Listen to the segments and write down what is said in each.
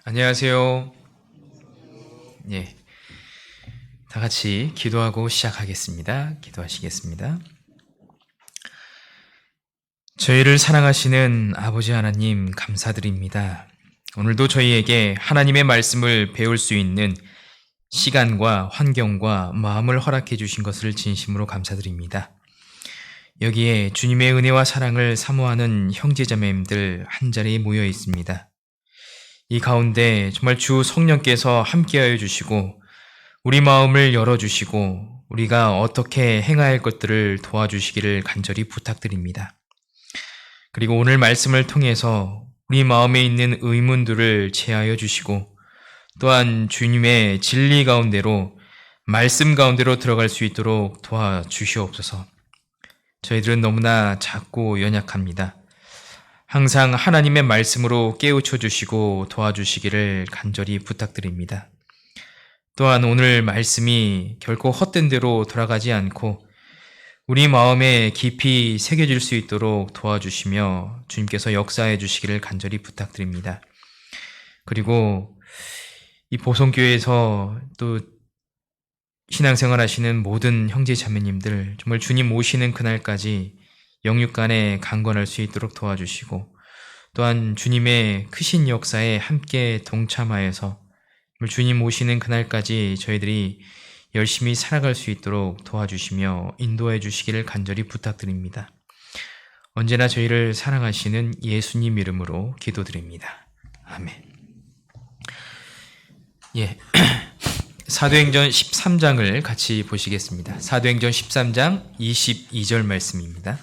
안녕하세요. 예, 다 같이 기도하고 시작하겠습니다. 기도하시겠습니다. 저희를 사랑하시는 아버지 하나님 감사드립니다. 오늘도 저희에게 하나님의 말씀을 배울 수 있는 시간과 환경과 마음을 허락해 주신 것을 진심으로 감사드립니다. 여기에 주님의 은혜와 사랑을 사모하는 형제자매님들 한자리에 모여 있습니다. 이 가운데 정말 주 성령께서 함께하여 주시고 우리 마음을 열어주시고 우리가 어떻게 행해야 할 것들을 도와주시기를 간절히 부탁드립니다. 그리고 오늘 말씀을 통해서 우리 마음에 있는 의문들을 제하여 주시고 또한 주님의 진리 가운데로 말씀 가운데로 들어갈 수 있도록 도와주시옵소서. 저희들은 너무나 작고 연약합니다. 항상 하나님의 말씀으로 깨우쳐 주시고 도와주시기를 간절히 부탁드립니다. 또한 오늘 말씀이 결코 헛된 대로 돌아가지 않고 우리 마음에 깊이 새겨질 수 있도록 도와주시며 주님께서 역사해 주시기를 간절히 부탁드립니다. 그리고 이 보성교회에서 또 신앙생활 하시는 모든 형제 자매님들 정말 주님 오시는 그날까지 영육간에 강건할 수 있도록 도와주시고 또한 주님의 크신 역사에 함께 동참하여서 주님 오시는 그날까지 저희들이 열심히 살아갈 수 있도록 도와주시며 인도해 주시기를 간절히 부탁드립니다. 언제나 저희를 사랑하시는 예수님 이름으로 기도드립니다. 아멘. 사도행전 13장을 같이 보시겠습니다. 사도행전 13장 22절 말씀입니다.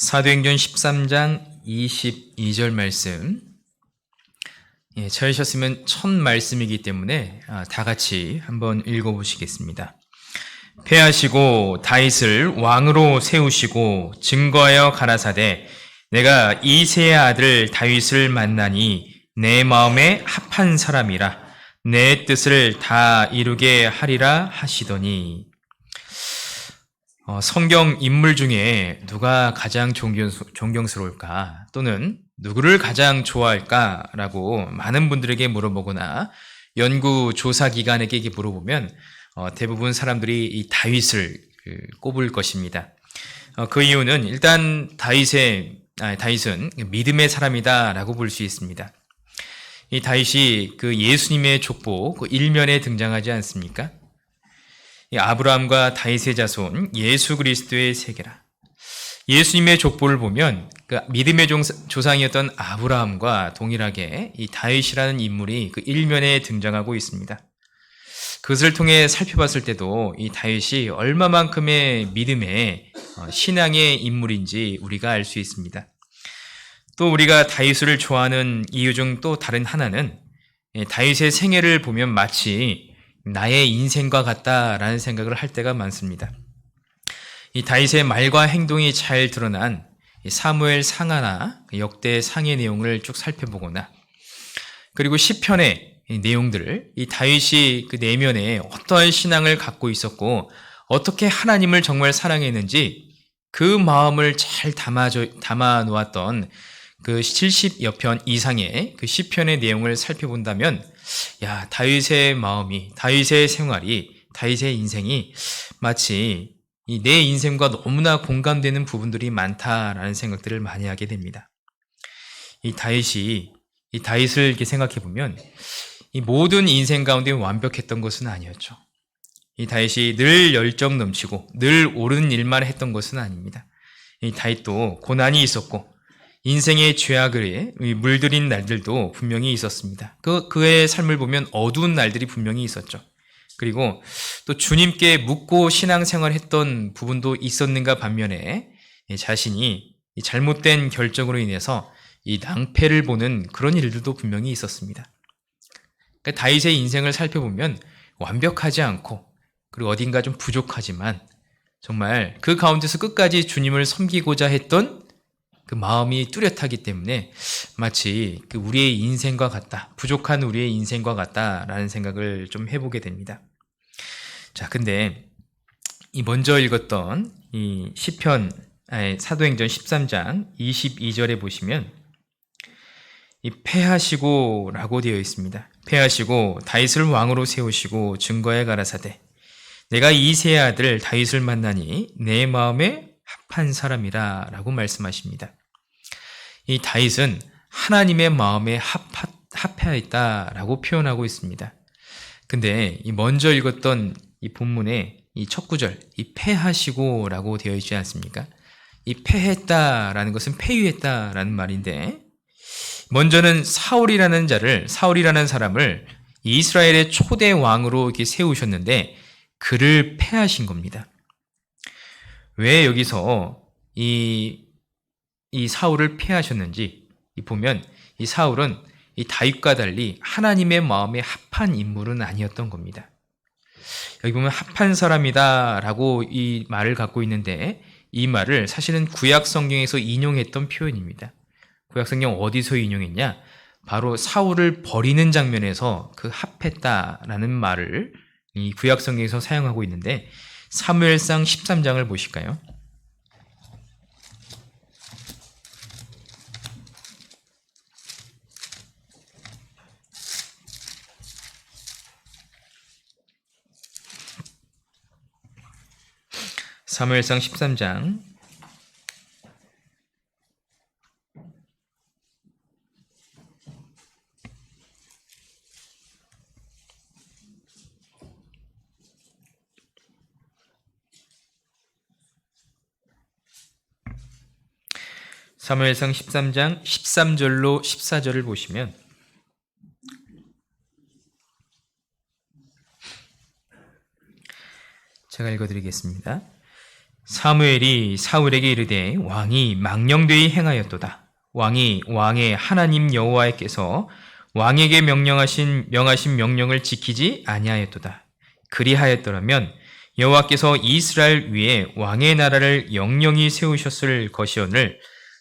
사도행전 13장 22절 말씀 찾으셨으면 첫 말씀이기 때문에 다 같이 한번 읽어보시겠습니다. 패하시고 다윗을 왕으로 세우시고 증거하여 가라사대 내가 이새의 아들 다윗을 만나니 내 마음에 합한 사람이라 내 뜻을 다 이루게 하리라 하시더니 성경 인물 중에 누가 가장 존경스러울까 또는 누구를 가장 좋아할까라고 많은 분들에게 물어보거나 연구 조사 기관에게 물어보면 대부분 사람들이 이 다윗을 꼽을 것입니다. 그 이유는 일단 다윗은 믿음의 사람이다라고 볼 수 있습니다. 이 다윗이 그 예수님의 족보 그 일면에 등장하지 않습니까? 아브라함과 다윗의 자손 예수 그리스도의 세계라. 예수님의 족보를 보면 그 믿음의 조상이었던 아브라함과 동일하게 이 다윗이라는 인물이 그 일면에 등장하고 있습니다. 그것을 통해 살펴봤을 때도 이 다윗이 얼마만큼의 믿음의 신앙의 인물인지 우리가 알 수 있습니다. 또 우리가 다윗을 좋아하는 이유 중 또 다른 하나는 다윗의 생애를 보면 마치 나의 인생과 같다라는 생각을 할 때가 많습니다. 이 다윗의 말과 행동이 잘 드러난 사무엘 상하나 역대 상의 내용을 쭉 살펴보거나 그리고 시편의 내용들을 이 다윗이 그 내면에 어떠한 신앙을 갖고 있었고 어떻게 하나님을 정말 사랑했는지 그 마음을 잘 담아 놓았던 그 70여 편 이상의 그 시편의 내용을 살펴본다면 다윗의 마음이, 다윗의 생활이, 다윗의 인생이 마치 내 인생과 너무나 공감되는 부분들이 많다라는 생각들을 많이 하게 됩니다. 이 다윗을 이렇게 생각해 보면 이 모든 인생 가운데 완벽했던 것은 아니었죠. 이 다윗이 늘 열정 넘치고 늘 옳은 일만 했던 것은 아닙니다. 이 다윗도 고난이 있었고 인생의 죄악을 물들인 날들도 분명히 있었습니다. 그의 삶을 보면 어두운 날들이 분명히 있었죠. 그리고 또 주님께 묻고 신앙생활 했던 부분도 있었는가 반면에 자신이 잘못된 결정으로 인해서 이 낭패를 보는 그런 일들도 분명히 있었습니다. 그러니까 다윗의 인생을 살펴보면 완벽하지 않고 그리고 어딘가 좀 부족하지만 정말 그 가운데서 끝까지 주님을 섬기고자 했던 그 마음이 뚜렷하기 때문에 마치 그 우리의 인생과 같다, 부족한 우리의 인생과 같다라는 생각을 좀 해보게 됩니다. 자, 근데 이 먼저 읽었던 이 시편, 사도행전 13장 22절에 보시면 이 패하시고 라고 되어 있습니다. 패하시고 다윗을 왕으로 세우시고 증거에 가라사대 내가 이새의 아들 다윗을 만나니 내 마음에 합한 사람이라 라고 말씀하십니다. 이 다윗은 하나님의 마음에 합하였다 라고 표현하고 있습니다. 근데 이 먼저 읽었던 이 본문에 이 첫 구절, 이 패하시고 라고 되어 있지 않습니까? 이 패했다 라는 것은 패유했다 라는 말인데, 먼저는 사울이라는 사람을 이스라엘의 초대 왕으로 이렇게 세우셨는데 그를 패하신 겁니다. 왜 여기서 이 사울을 패하셨는지 보면 이 사울은 이 다윗과 달리 하나님의 마음에 합한 인물은 아니었던 겁니다. 여기 보면 합한 사람이다 라고 이 말을 갖고 있는데 이 말을 사실은 구약 성경에서 인용했던 표현입니다. 구약 성경 어디서 인용했냐? 바로 사울을 버리는 장면에서 그 합했다라는 말을 이 구약 성경에서 사용하고 있는데 사무엘상 13장을 보실까요? 사무엘상 13장 13절로 14절을 보시면 제가 읽어드리겠습니다. 사무엘이 사울에게 이르되 왕이 망령되이 행하였도다. 왕이 왕의 하나님 여호와께서 왕에게 명하신 명령을 지키지 아니하였도다. 그리하였더라면 여호와께서 이스라엘 위에 왕의 나라를 영영히 세우셨을 것이오늘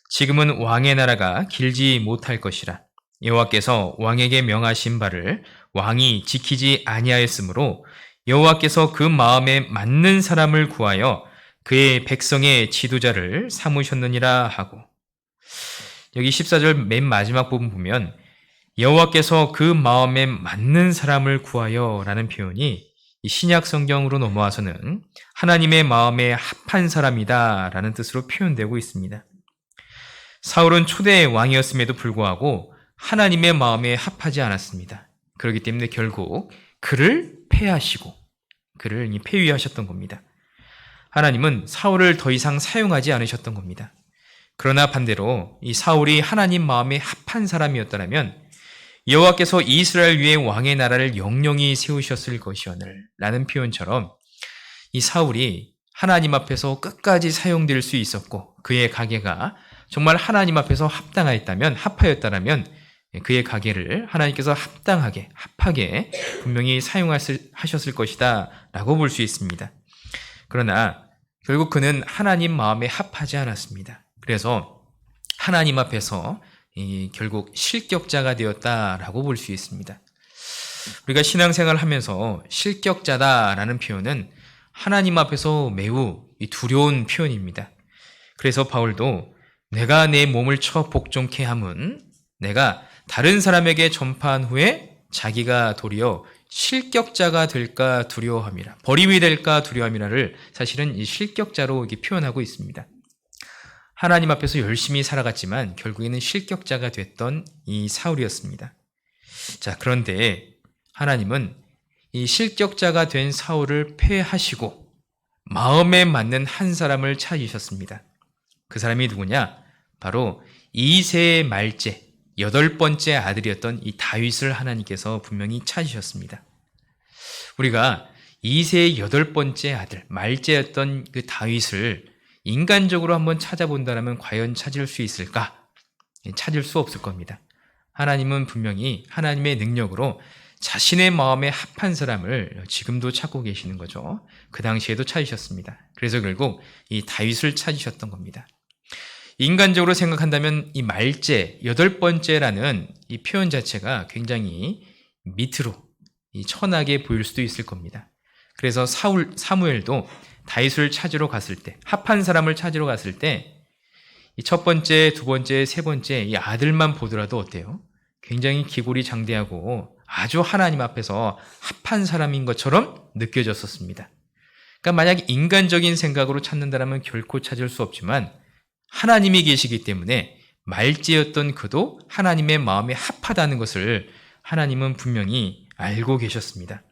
지금은 왕의 나라가 길지 못할 것이라. 여호와께서 왕에게 명하신 바를 왕이 지키지 아니하였으므로 여호와께서 그 마음에 맞는 사람을 구하여 그의 백성의 지도자를 삼으셨느니라 하고, 여기 14절 맨 마지막 부분 보면 여호와께서 그 마음에 맞는 사람을 구하여 라는 표현이 이 신약 성경으로 넘어와서는 하나님의 마음에 합한 사람이다 라는 뜻으로 표현되고 있습니다. 사울은 초대 왕이었음에도 불구하고 하나님의 마음에 합하지 않았습니다. 그렇기 때문에 결국 그를 패하시고 그를 폐위하셨던 겁니다. 하나님은 사울을 더 이상 사용하지 않으셨던 겁니다. 그러나 반대로 이 사울이 하나님 마음에 합한 사람이었다면 여호와께서 이스라엘 위에 왕의 나라를 영영히 세우셨을 것이오늘 라는 표현처럼 이 사울이 하나님 앞에서 끝까지 사용될 수 있었고 그의 가계가 정말 하나님 앞에서 합하였다면 그의 가계를 하나님께서 합하게 분명히 사용하셨을 것이다 라고 볼 수 있습니다. 그러나 결국 그는 하나님 마음에 합하지 않았습니다. 그래서 하나님 앞에서 결국 실격자가 되었다라고 볼 수 있습니다. 우리가 신앙생활을 하면서 실격자다라는 표현은 하나님 앞에서 매우 두려운 표현입니다. 그래서 바울도 내가 내 몸을 쳐 복종케 함은 내가 다른 사람에게 전파한 후에 자기가 도리어 실격자가 될까 두려워함이라, 버림이 될까 두려워함이라를 사실은 이 실격자로 이렇게 표현하고 있습니다. 하나님 앞에서 열심히 살아갔지만 결국에는 실격자가 됐던 이 사울이었습니다. 자, 그런데 하나님은 이 실격자가 된 사울을 패하시고 마음에 맞는 한 사람을 찾으셨습니다. 그 사람이 누구냐? 바로 이새의 말제 8번째 아들이었던 이 다윗을 하나님께서 분명히 찾으셨습니다. 우리가 이새의 8번째 아들, 말제였던 그 다윗을 인간적으로 한번 찾아본다면 과연 찾을 수 있을까? 찾을 수 없을 겁니다. 하나님은 분명히 하나님의 능력으로 자신의 마음에 합한 사람을 지금도 찾고 계시는 거죠. 그 당시에도 찾으셨습니다. 그래서 결국 이 다윗을 찾으셨던 겁니다. 인간적으로 생각한다면 이 말제, 8번째라는 이 표현 자체가 굉장히 밑으로 이 천하게 보일 수도 있을 겁니다. 그래서 사무엘도 다윗을 찾으러 갔을 때, 합한 사람을 찾으러 갔을 때 이 첫 번째, 두 번째, 세 번째 이 아들만 보더라도 어때요? 굉장히 기골이 장대하고 아주 하나님 앞에서 합한 사람인 것처럼 느껴졌었습니다. 그러니까 만약 인간적인 생각으로 찾는다면 결코 찾을 수 없지만 하나님이 계시기 때문에 말지였던 그도 하나님의 마음에 합하다는 것을 하나님은 분명히 알고 계셨습니다.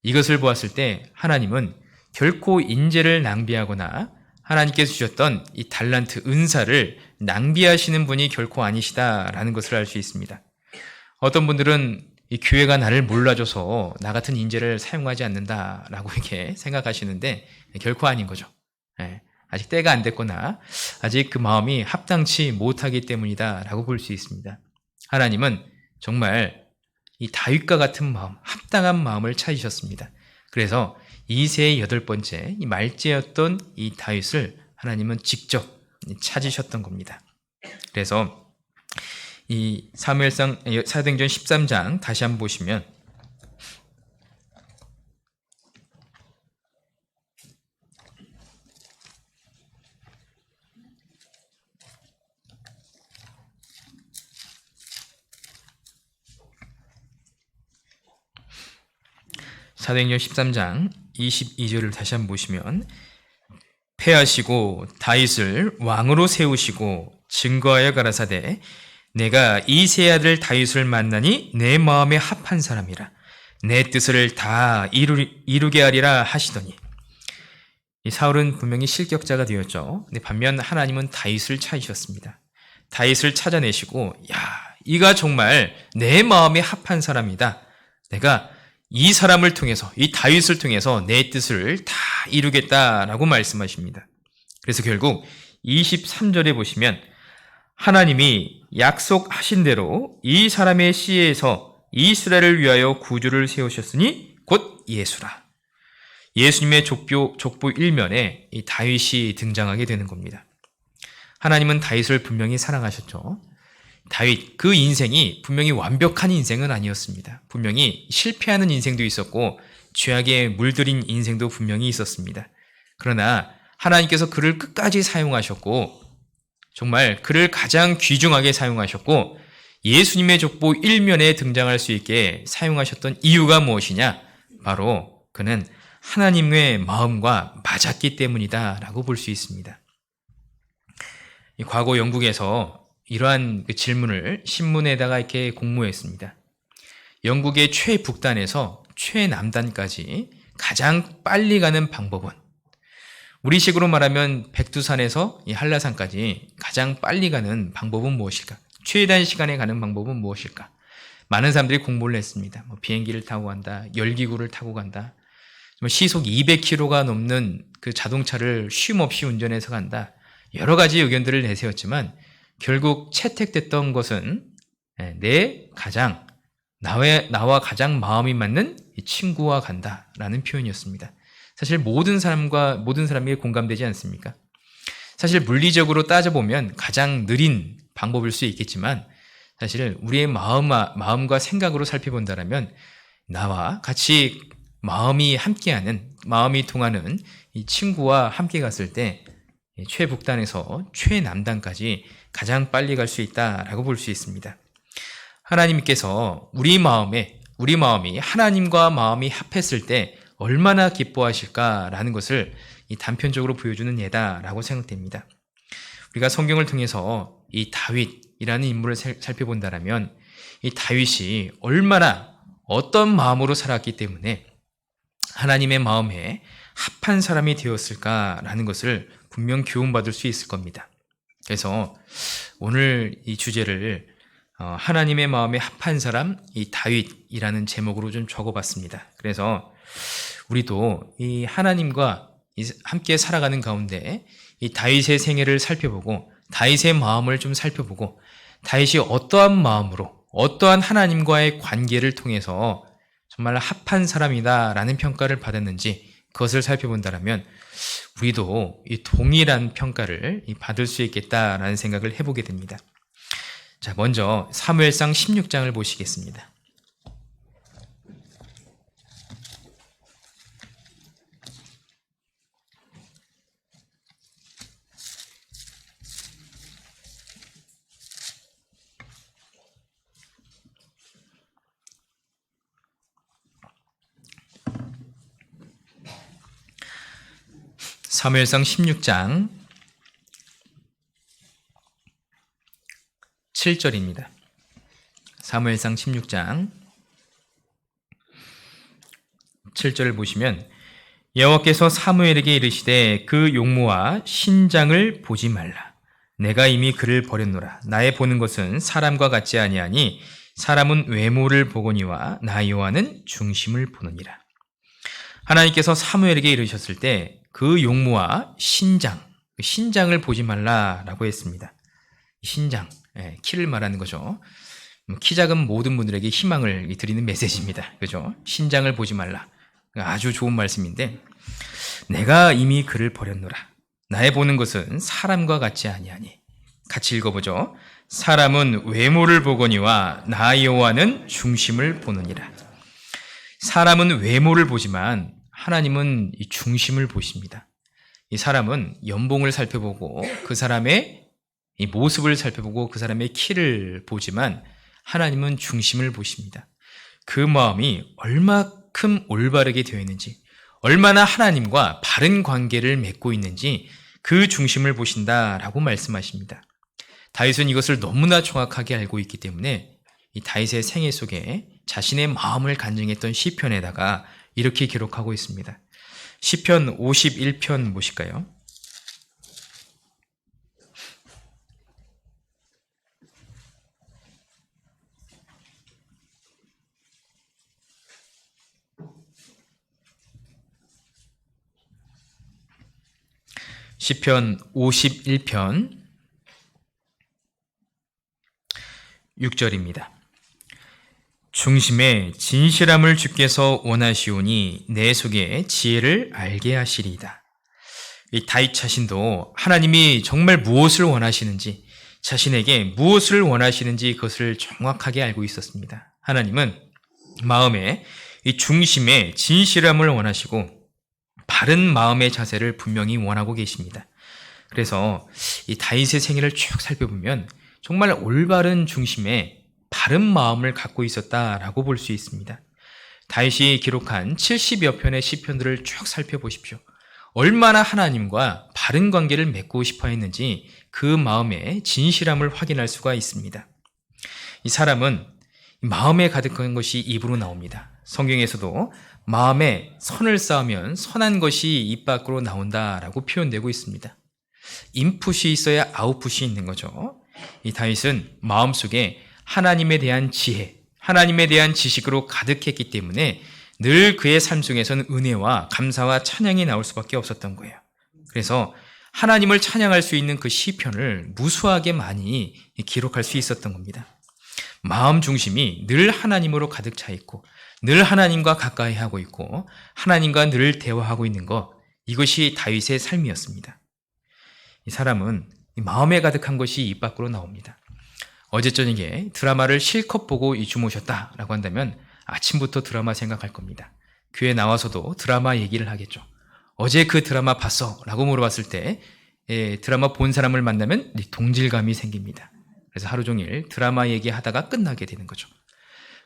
이것을 보았을 때 하나님은 결코 인재를 낭비하거나 하나님께서 주셨던 이 달란트, 은사를 낭비하시는 분이 결코 아니시다라는 것을 알 수 있습니다. 어떤 분들은 이 교회가 나를 몰라줘서 나 같은 인재를 사용하지 않는다라고 이렇게 생각하시는데 결코 아닌 거죠. 아직 때가 안 됐거나 아직 그 마음이 합당치 못하기 때문이다라고 볼 수 있습니다. 하나님은 정말 이 다윗과 같은 마음, 합당한 마음을 찾으셨습니다. 그래서 이세의 8번째 이 말제였던 이 다윗을 하나님은 직접 찾으셨던 겁니다. 그래서 이 사무엘상 사도행전 13장 다시 한번 보시면 사도행전 13장 22절을 다시 한번 보시면 패하시고 다윗을 왕으로 세우시고 증거하여 가라사대 내가 이 세 아들 다윗을 만나니 내 마음에 합한 사람이라 내 뜻을 다 이루게 하리라 하시더니 이 사울은 분명히 실격자가 되었죠. 근데 반면 하나님은 다윗을 찾으셨습니다. 다윗을 찾아내시고 이가 정말 내 마음에 합한 사람이다. 내가 이 사람을 통해서 이 다윗을 통해서 내 뜻을 다 이루겠다라고 말씀하십니다. 그래서 결국 23절에 보시면 하나님이 약속하신 대로 이 사람의 씨에서 이스라엘을 위하여 구주를 세우셨으니 곧 예수라. 예수님의 족보 1면에 이 다윗이 등장하게 되는 겁니다. 하나님은 다윗을 분명히 사랑하셨죠. 다윗 그 인생이 분명히 완벽한 인생은 아니었습니다. 분명히 실패하는 인생도 있었고 죄악에 물들인 인생도 분명히 있었습니다. 그러나 하나님께서 그를 끝까지 사용하셨고 정말 그를 가장 귀중하게 사용하셨고 예수님의 족보 1면에 등장할 수 있게 사용하셨던 이유가 무엇이냐? 바로 그는 하나님의 마음과 맞았기 때문이다라고 볼 수 있습니다. 과거 영국에서 이러한 그 질문을 신문에다가 이렇게 공모했습니다. 영국의 최북단에서 최남단까지 가장 빨리 가는 방법은 우리식으로 말하면 백두산에서 이 한라산까지 가장 빨리 가는 방법은 무엇일까? 최단 시간에 가는 방법은 무엇일까? 많은 사람들이 공모를 했습니다. 비행기를 타고 간다, 열기구를 타고 간다, 시속 200km가 넘는 그 자동차를 쉼 없이 운전해서 간다. 여러 가지 의견들을 내세웠지만 결국 채택됐던 것은 나와 가장 마음이 맞는 친구와 간다라는 표현이었습니다. 사실 모든 사람에게 공감되지 않습니까? 사실 물리적으로 따져보면 가장 느린 방법일 수 있겠지만 사실 우리의 마음과 생각으로 살펴본다면 나와 같이 마음이 함께하는, 마음이 통하는 이 친구와 함께 갔을 때 최북단에서 최남단까지 가장 빨리 갈 수 있다라고 볼 수 있습니다. 하나님께서 우리 마음이 하나님과 마음이 합했을 때 얼마나 기뻐하실까라는 것을 이 단편적으로 보여주는 예다라고 생각됩니다. 우리가 성경을 통해서 이 다윗이라는 인물을 살펴본다면 이 다윗이 얼마나 어떤 마음으로 살았기 때문에 하나님의 마음에 합한 사람이 되었을까라는 것을 분명 교훈받을 수 있을 겁니다. 그래서 오늘 이 주제를 하나님의 마음에 합한 사람, 이 다윗이라는 제목으로 좀 적어봤습니다. 그래서 우리도 이 하나님과 함께 살아가는 가운데 이 다윗의 생애를 살펴보고 다윗의 마음을 좀 살펴보고 다윗이 어떠한 마음으로 어떠한 하나님과의 관계를 통해서 정말 합한 사람이다라는 평가를 받았는지 그것을 살펴본다면 우리도 이 동일한 평가를 받을 수 있겠다라는 생각을 해보게 됩니다. 자, 먼저 사무엘상 16장을 보시겠습니다. 사무엘상 16장 7절입니다. 사무엘상 16장 7절을 보시면 여호와께서 사무엘에게 이르시되 그 용모와 신장을 보지 말라. 내가 이미 그를 버렸노라. 나의 보는 것은 사람과 같지 아니하니 사람은 외모를 보거니와 나 여호와는 중심을 보느니라. 하나님께서 사무엘에게 이르셨을 때 그 용모와 신장, 신장을 보지 말라라고 했습니다. 신장, 키를 말하는 거죠. 키 작은 모든 분들에게 희망을 드리는 메시지입니다. 그죠? 신장을 보지 말라. 아주 좋은 말씀인데, 내가 이미 그를 버렸노라. 나의 보는 것은 사람과 같지 아니하니. 같이 읽어보죠. 사람은 외모를 보거니와 나 여호와는 중심을 보느니라. 사람은 외모를 보지만 하나님은 이 중심을 보십니다. 이 사람은 연봉을 살펴보고 그 사람의 이 모습을 살펴보고 그 사람의 키를 보지만 하나님은 중심을 보십니다. 그 마음이 얼마큼 올바르게 되어 있는지, 얼마나 하나님과 바른 관계를 맺고 있는지 그 중심을 보신다라고 말씀하십니다. 다윗은 이것을 너무나 정확하게 알고 있기 때문에 이 다윗의 생애 속에 자신의 마음을 간증했던 시편에다가 이렇게 기록하고 있습니다. 시편 51편 보실까요? 시편 51편 6절입니다. 중심에 진실함을 주께서 원하시오니 내 속에 지혜를 알게 하시리이다. 이 다윗 자신도 하나님이 정말 무엇을 원하시는지, 자신에게 무엇을 원하시는지 그것을 정확하게 알고 있었습니다. 하나님은 마음에 이 중심에 진실함을 원하시고 바른 마음의 자세를 분명히 원하고 계십니다. 그래서 이 다윗의 생애를 쭉 살펴보면 정말 올바른 중심에 바른 마음을 갖고 있었다라고 볼 수 있습니다. 다윗이 기록한 70여 편의 시편들을 쭉 살펴보십시오. 얼마나 하나님과 바른 관계를 맺고 싶어 했는지 그 마음의 진실함을 확인할 수가 있습니다. 이 사람은 마음에 가득한 것이 입으로 나옵니다. 성경에서도 마음에 선을 쌓으면 선한 것이 입 밖으로 나온다라고 표현되고 있습니다. 인풋이 있어야 아웃풋이 있는 거죠. 이 다윗은 마음속에 하나님에 대한 지혜, 하나님에 대한 지식으로 가득했기 때문에 늘 그의 삶 속에서는 은혜와 감사와 찬양이 나올 수밖에 없었던 거예요. 그래서 하나님을 찬양할 수 있는 그 시편을 무수하게 많이 기록할 수 있었던 겁니다. 마음 중심이 늘 하나님으로 가득 차 있고 늘 하나님과 가까이 하고 있고 하나님과 늘 대화하고 있는 것, 이것이 다윗의 삶이었습니다. 이 사람은 마음에 가득한 것이 입 밖으로 나옵니다. 어제 저녁에 드라마를 실컷 보고 주무셨다라고 한다면 아침부터 드라마 생각할 겁니다. 교회 나와서도 드라마 얘기를 하겠죠. 어제 그 드라마 봤어? 라고 물어봤을 때 드라마 본 사람을 만나면 동질감이 생깁니다. 그래서 하루 종일 드라마 얘기하다가 끝나게 되는 거죠.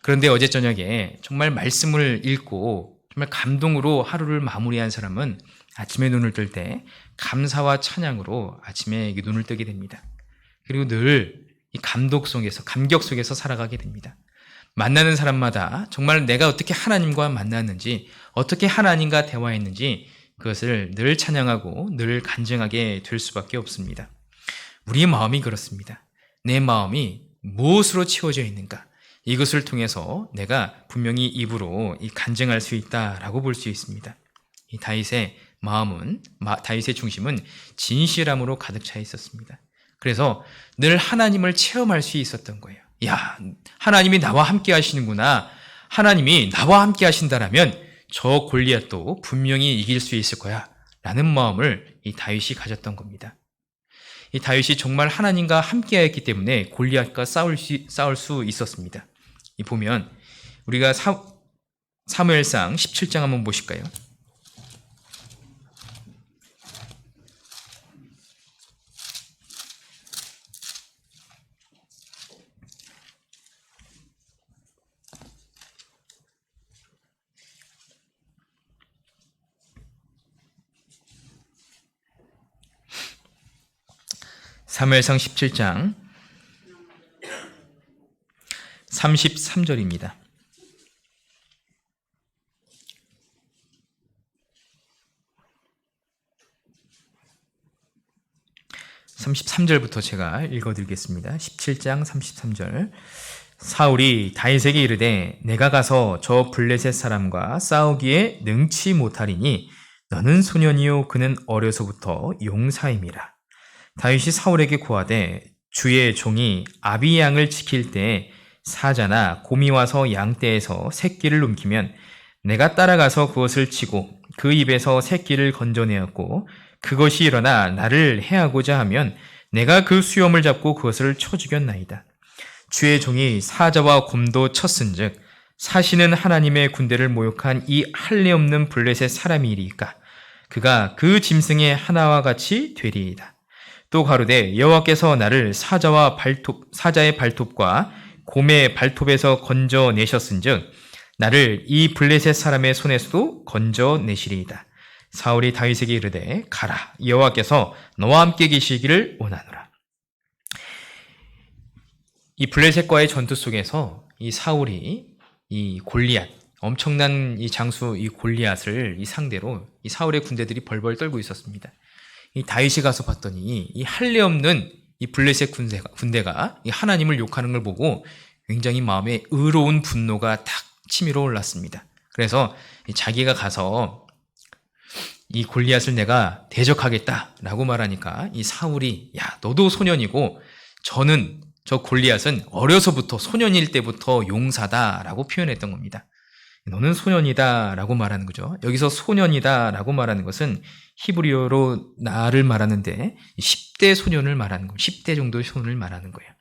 그런데 어제 저녁에 정말 말씀을 읽고 정말 감동으로 하루를 마무리한 사람은 아침에 눈을 뜰 때 감사와 찬양으로 아침에 눈을 뜨게 됩니다. 그리고 늘 이 감격 속에서 살아가게 됩니다. 만나는 사람마다 정말 내가 어떻게 하나님과 만났는지, 어떻게 하나님과 대화했는지 그것을 늘 찬양하고 늘 간증하게 될 수밖에 없습니다. 우리의 마음이 그렇습니다. 내 마음이 무엇으로 채워져 있는가? 이것을 통해서 내가 분명히 입으로 간증할 수 있다라고 볼 수 있습니다. 이 다윗의 다윗의 중심은 진실함으로 가득 차 있었습니다. 그래서 늘 하나님을 체험할 수 있었던 거예요. 야, 하나님이 나와 함께 하시는구나. 하나님이 나와 함께 하신다라면 저 골리앗도 분명히 이길 수 있을 거야. 라는 마음을 이 다윗이 가졌던 겁니다. 이 다윗이 정말 하나님과 함께 하였기 때문에 골리앗과 싸울 수 있었습니다. 이 보면 우리가 사무엘상 17장 한번 보실까요? 사무엘상 17장 33절입니다. (33절부터) 제가 읽어드리겠습니다. 17장 33절. 사울이 다윗에게 이르되 내가 가서 저 블레셋 사람과 싸우기에 능치 못하리니 너는 소년이요 그는 어려서부터 용사임이라. 다윗이 사울에게 고하되 주의 종이 아비 양을 지킬 때 사자나 곰이 와서 양떼에서 새끼를 움키면 내가 따라가서 그것을 치고 그 입에서 새끼를 건져내었고 그것이 일어나 나를 해하고자 하면 내가 그 수염을 잡고 그것을 쳐 죽였나이다. 주의 종이 사자와 곰도 쳤은즉 사시는 하나님의 군대를 모욕한 이 할례 없는 블레셋 사람이리이까 그가 그 짐승의 하나와 같이 되리이다. 또 가로되 여호와께서 나를 사자의 발톱과 곰의 발톱에서 건져내셨은즉 나를 이 블레셋 사람의 손에서도 건져내시리이다. 사울이 다윗에게 이르되 가라 여호와께서 너와 함께 계시기를 원하노라. 이 블레셋과의 전투 속에서 이 사울이 이 골리앗 엄청난 이 장수 이 골리앗을 이 상대로 이 사울의 군대들이 벌벌 떨고 있었습니다. 이 다윗이 가서 봤더니 이 할례 없는 이 블레셋 군대가 이 하나님을 욕하는 걸 보고 굉장히 마음에 의로운 분노가 탁 치밀어 올랐습니다. 그래서 자기가 가서 이 골리앗을 내가 대적하겠다라고 말하니까 이 사울이 야 너도 소년이고 저 골리앗은 어려서부터 소년일 때부터 용사다라고 표현했던 겁니다. 너는 소년이다라고 말하는 거죠. 여기서 소년이다라고 말하는 것은 히브리어로 나를 말하는데 10대 소년을 말하는 거예요. 10대 정도의 소년을 말하는 거예요.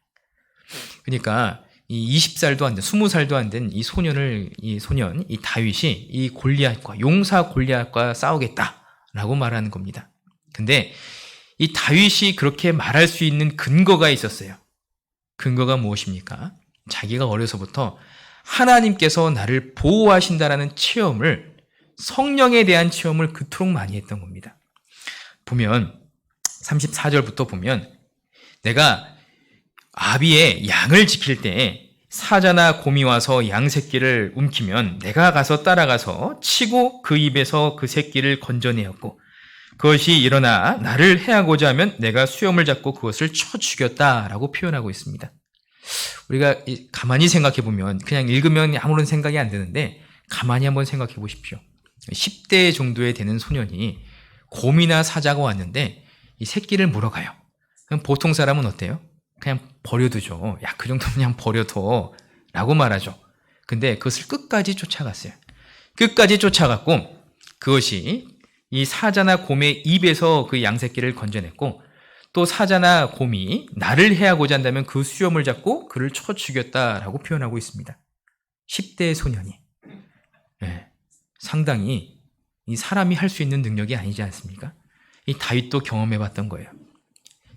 그러니까 이 20살도 안 된, 20살도 안 된 이 다윗이 이 골리앗과 용사 골리앗과 싸우겠다라고 말하는 겁니다. 근데 이 다윗이 그렇게 말할 수 있는 근거가 있었어요. 근거가 무엇입니까? 자기가 어려서부터 하나님께서 나를 보호하신다라는 체험을 성령에 대한 체험을 그토록 많이 했던 겁니다. 보면 34절부터 보면 내가 아비의 양을 지킬 때 사자나 곰이 와서 양 새끼를 움키면 내가 가서 따라가서 치고 그 입에서 그 새끼를 건져내었고 그것이 일어나 나를 해하고자 하면 내가 수염을 잡고 그것을 쳐 죽였다라고 표현하고 있습니다. 우리가 가만히 생각해 보면 그냥 읽으면 아무런 생각이 안 드는데 가만히 한번 생각해 보십시오. 10대 정도에 되는 소년이 곰이나 사자가 왔는데 이 새끼를 물어가요. 그럼 보통 사람은 어때요? 그냥 버려두죠. 야, 그 정도면 그냥 버려둬 라고 말하죠. 근데 그것을 끝까지 쫓아갔어요. 끝까지 쫓아갔고 그것이 이 사자나 곰의 입에서 그 양새끼를 건져냈고 또 사자나 곰이 나를 해하고자 한다면 그 수염을 잡고 그를 쳐 죽였다라고 표현하고 있습니다. 10대의 소년이 상당히 이 사람이 할 수 있는 능력이 아니지 않습니까? 이 다윗도 경험해봤던 거예요.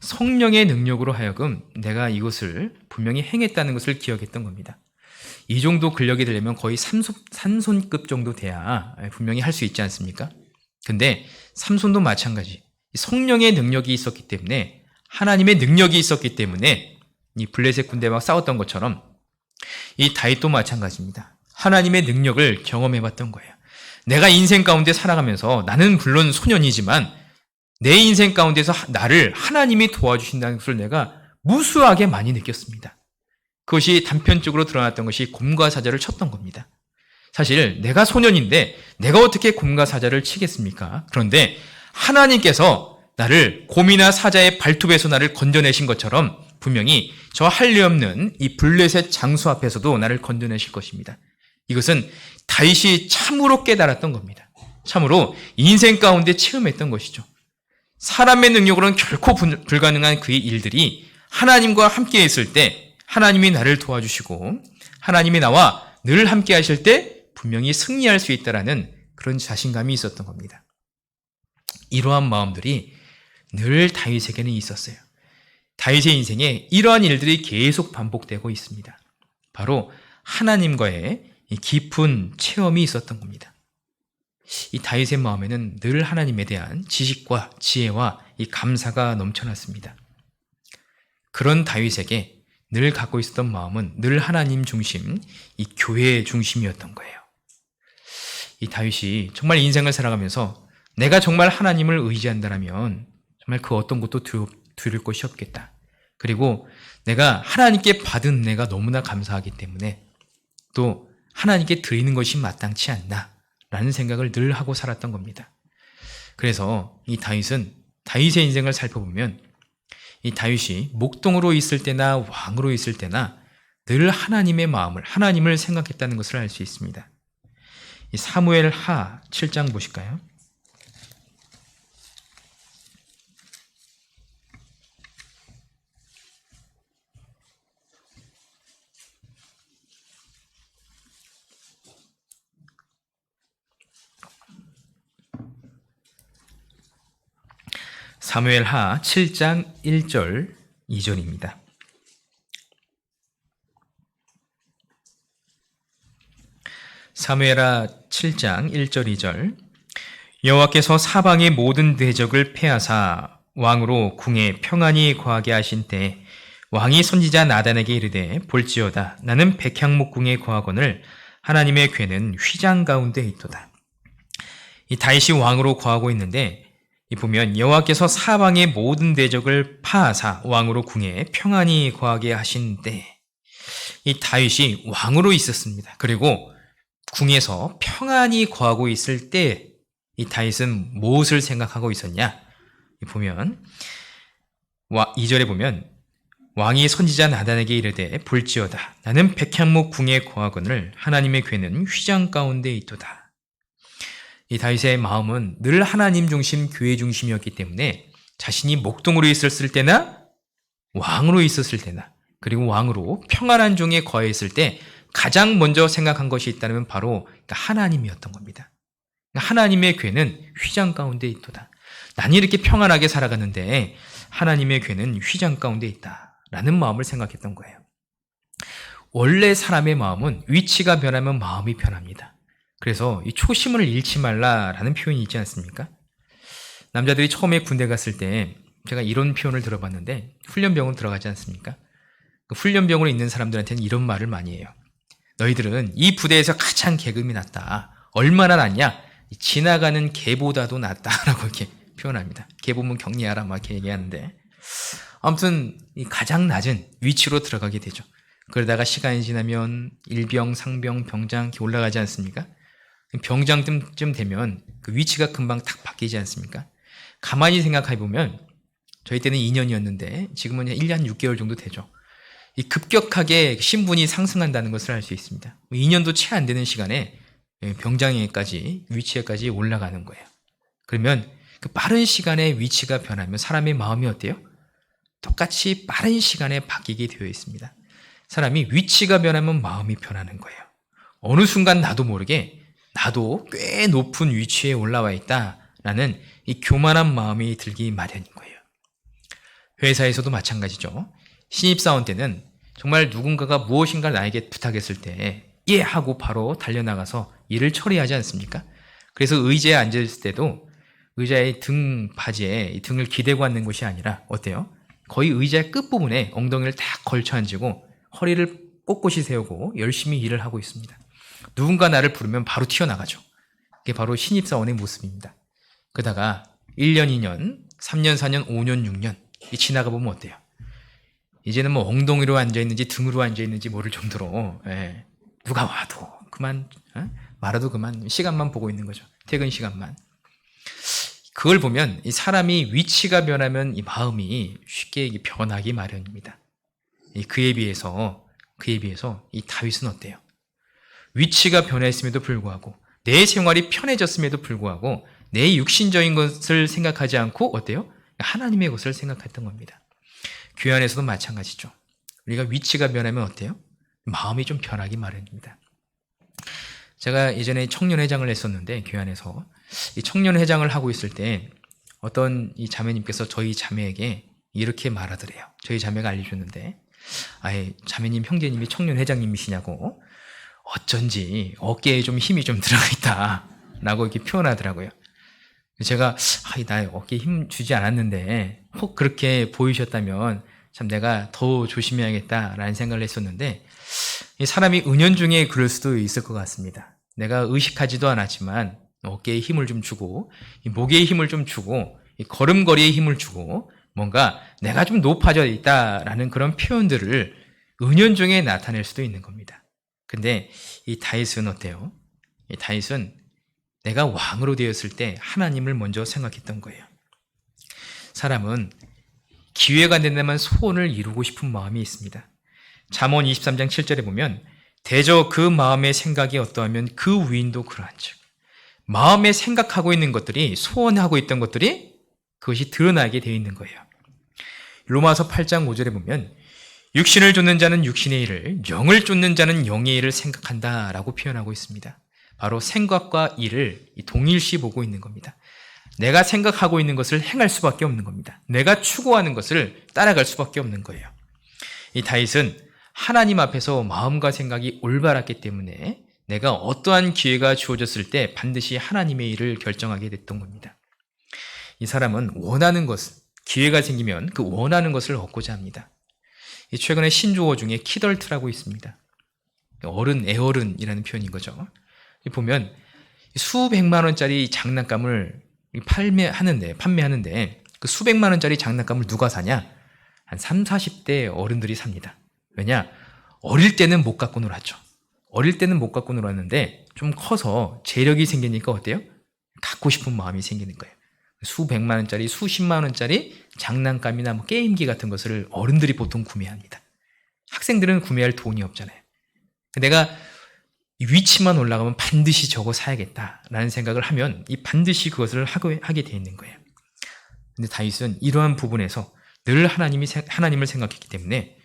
성령의 능력으로 하여금 내가 이것을 분명히 행했다는 것을 기억했던 겁니다. 이 정도 근력이 되려면 거의 삼손급 정도 돼야 분명히 할 수 있지 않습니까? 근데 삼손도 마찬가지. 성령의 능력이 있었기 때문에 하나님의 능력이 있었기 때문에 이 블레셋 군대와 싸웠던 것처럼 이 다윗도 마찬가지입니다. 하나님의 능력을 경험해봤던 거예요. 내가 인생 가운데 살아가면서 나는 물론 소년이지만 내 인생 가운데서 나를 하나님이 도와주신다는 것을 내가 무수하게 많이 느꼈습니다. 그것이 단편적으로 드러났던 것이 곰과 사자를 쳤던 겁니다. 사실 내가 소년인데 내가 어떻게 곰과 사자를 치겠습니까? 그런데 하나님께서 나를 곰이나 사자의 발톱에서 나를 건져내신 것처럼 분명히 저 할례 없는 이 블레셋 장수 앞에서도 나를 건져내실 것입니다. 이것은 다윗이 참으로 깨달았던 겁니다. 참으로 인생 가운데 체험했던 것이죠. 사람의 능력으로는 결코 불가능한 그의 일들이 하나님과 함께 있을 때 하나님이 나를 도와주시고 하나님이 나와 늘 함께 하실 때 분명히 승리할 수 있다라는 그런 자신감이 있었던 겁니다. 이러한 마음들이 늘 다윗에게는 있었어요. 다윗의 인생에 이러한 일들이 계속 반복되고 있습니다. 바로 하나님과의 이 깊은 체험이 있었던 겁니다. 이 다윗의 마음에는 늘 하나님에 대한 지식과 지혜와 이 감사가 넘쳐났습니다. 그런 다윗에게 늘 갖고 있었던 마음은 늘 하나님 중심, 이 교회 중심이었던 거예요. 이 다윗이 정말 인생을 살아가면서 내가 정말 하나님을 의지한다면 정말 그 어떤 것도 두려울 것이 없겠다. 그리고 내가 하나님께 받은 은혜가 너무나 감사하기 때문에 또 하나님께 드리는 것이 마땅치 않나 라는 생각을 늘 하고 살았던 겁니다. 그래서 이 다윗의 인생을 살펴보면 이 다윗이 목동으로 있을 때나 왕으로 있을 때나 늘 하나님의 마음을, 하나님을 생각했다는 것을 알 수 있습니다. 이 사무엘 하 7장 보실까요? 사무엘 하 7장 1절 2절입니다. 사무엘하 7장 1절 2절 여호와께서 사방의 모든 대적을 패하사 왕으로 궁에 평안히 거하게 하신 때 왕이 선지자 나단에게 이르되 볼지어다 나는 백향목궁에 거하거늘 하나님의 궤는 휘장 가운데 있도다. 이 다윗이 왕으로 거하고 있는데 이 보면 여호와께서 사방의 모든 대적을 파하사 왕으로 궁에 평안히 거하게 하신 때 이 다윗이 왕으로 있었습니다. 그리고 궁에서 평안히 거하고 있을 때 이 다윗은 무엇을 생각하고 있었냐? 보면 2절에 보면 왕이 선지자 나단에게 이르되 볼지어다 나는 백향목 궁에 거하거늘 하나님의 궤는 휘장 가운데 있도다. 이 다윗의 마음은 늘 하나님 중심, 교회 중심이었기 때문에 자신이 목동으로 있었을 때나 왕으로 있었을 때나 그리고 왕으로 평안한 종에 거했을 때 가장 먼저 생각한 것이 있다면 바로 하나님이었던 겁니다. 하나님의 궤는 휘장 가운데 있도다. 나는 이렇게 평안하게 살아갔는데 하나님의 궤는 휘장 가운데 있다라는 마음을 생각했던 거예요. 원래 사람의 마음은 위치가 변하면 마음이 변합니다. 그래서 이 초심을 잃지 말라라는 표현이 있지 않습니까? 남자들이 처음에 군대 갔을 때 제가 이런 표현을 들어봤는데 훈련병으로 들어가지 않습니까? 그 훈련병으로 있는 사람들한테는 이런 말을 많이 해요. 너희들은 이 부대에서 가장 계급이 낮다. 얼마나 낮냐? 지나가는 개보다도 낫다라고 이렇게 표현합니다. 개 보면 격리하라 막 이렇게 얘기하는데 아무튼 가장 낮은 위치로 들어가게 되죠. 그러다가 시간이 지나면 일병, 상병, 병장 이렇게 올라가지 않습니까? 병장쯤 되면 그 위치가 금방 탁 바뀌지 않습니까? 가만히 생각해 보면 저희 때는 2년이었는데 지금은 1년 6개월 정도 되죠. 이 급격하게 신분이 상승한다는 것을 알 수 있습니다. 2년도 채 안 되는 시간에 병장에까지 위치에까지 올라가는 거예요. 그러면 그 빠른 시간에 위치가 변하면 사람의 마음이 어때요? 똑같이 빠른 시간에 바뀌게 되어 있습니다. 사람이 위치가 변하면 마음이 변하는 거예요. 어느 순간 나도 모르게 나도 꽤 높은 위치에 올라와 있다라는 이 교만한 마음이 들기 마련인 거예요. 회사에서도 마찬가지죠. 신입사원 때는 정말 누군가가 무엇인가 나에게 부탁했을 때 예! 하고 바로 달려나가서 일을 처리하지 않습니까? 그래서 의자에 앉았을 때도 의자의 등 바지에 등을 기대고 앉는 것이 아니라 어때요? 거의 의자의 끝부분에 엉덩이를 딱 걸쳐 앉고 허리를 꼿꼿이 세우고 열심히 일을 하고 있습니다. 누군가 나를 부르면 바로 튀어나가죠. 그게 바로 신입사원의 모습입니다. 그러다가 1년, 2년, 3년, 4년, 5년, 6년 지나가 보면 어때요? 이제는 뭐 엉덩이로 앉아있는지 등으로 앉아있는지 모를 정도로 누가 와도 그만 말아도 그만 시간만 보고 있는 거죠. 퇴근 시간만. 그걸 보면 이 사람이 위치가 변하면 이 마음이 쉽게 변하기 마련입니다. 그에 비해서 이 다윗은 어때요? 위치가 변했음에도 불구하고 내 생활이 편해졌음에도 불구하고 내 육신적인 것을 생각하지 않고 어때요? 하나님의 것을 생각했던 겁니다. 교회 안에서도 마찬가지죠. 우리가 위치가 변하면 어때요? 마음이 좀 변하기 마련입니다. 제가 예전에 청년회장을 했었는데 교회 안에서 이 청년회장을 하고 있을 때 어떤 이 자매님께서 저희 자매에게 이렇게 말하더래요. 저희 자매가 알려줬는데 아예 자매님 형제님이 청년회장님이시냐고 어쩐지 어깨에 좀 힘이 좀 들어가 있다 라고 이렇게 표현하더라고요. 제가 나 어깨에 힘 주지 않았는데 혹 그렇게 보이셨다면 참 내가 더 조심해야겠다라는 생각을 했었는데 이 사람이 은연중에 그럴 수도 있을 것 같습니다. 내가 의식하지도 않았지만 어깨에 힘을 좀 주고 이 목에 힘을 좀 주고 이 걸음걸이에 힘을 주고 뭔가 내가 좀 높아져 있다라는 그런 표현들을 은연중에 나타낼 수도 있는 겁니다. 근데 이 다윗은 어때요? 이 다윗은 내가 왕으로 되었을 때 하나님을 먼저 생각했던 거예요. 사람은 기회가 된다면 소원을 이루고 싶은 마음이 있습니다. 잠언 23장 7절에 보면 대저 그 마음의 생각이 어떠하면 그 위인도 그러한즉 마음에 생각하고 있는 것들이 소원하고 있던 것들이 그것이 드러나게 되어 있는 거예요. 로마서 8장 5절에 보면 육신을 쫓는 자는 육신의 일을 영을 쫓는 자는 영의 일을 생각한다라고 표현하고 있습니다. 바로 생각과 일을 동일시 보고 있는 겁니다. 내가 생각하고 있는 것을 행할 수밖에 없는 겁니다. 내가 추구하는 것을 따라갈 수밖에 없는 거예요. 이 다윗은 하나님 앞에서 마음과 생각이 올바랐기 때문에 내가 어떠한 기회가 주어졌을 때 반드시 하나님의 일을 결정하게 됐던 겁니다. 이 사람은 원하는 것, 기회가 생기면 그 원하는 것을 얻고자 합니다. 최근에 신조어 중에 키덜트라고 있습니다. 애어른이라는 표현인 거죠. 보면 수백만 원짜리 장난감을 판매하는데 그 수백만 원짜리 장난감을 누가 사냐? 한 30, 40대 어른들이 삽니다. 왜냐? 어릴 때는 못 갖고 놀았죠. 어릴 때는 못 갖고 놀았는데 좀 커서 재력이 생기니까 어때요? 갖고 싶은 마음이 생기는 거예요. 수백만 원짜리, 수십만 원짜리 장난감이나 뭐 게임기 같은 것을 어른들이 보통 구매합니다. 학생들은 구매할 돈이 없잖아요. 내가 위치만 올라가면 반드시 저거 사야겠다라는 생각을 하면 이 반드시 그것을 하게 돼 있는 거예요. 근데 다윗은 이러한 부분에서 늘 하나님을 생각했기 때문에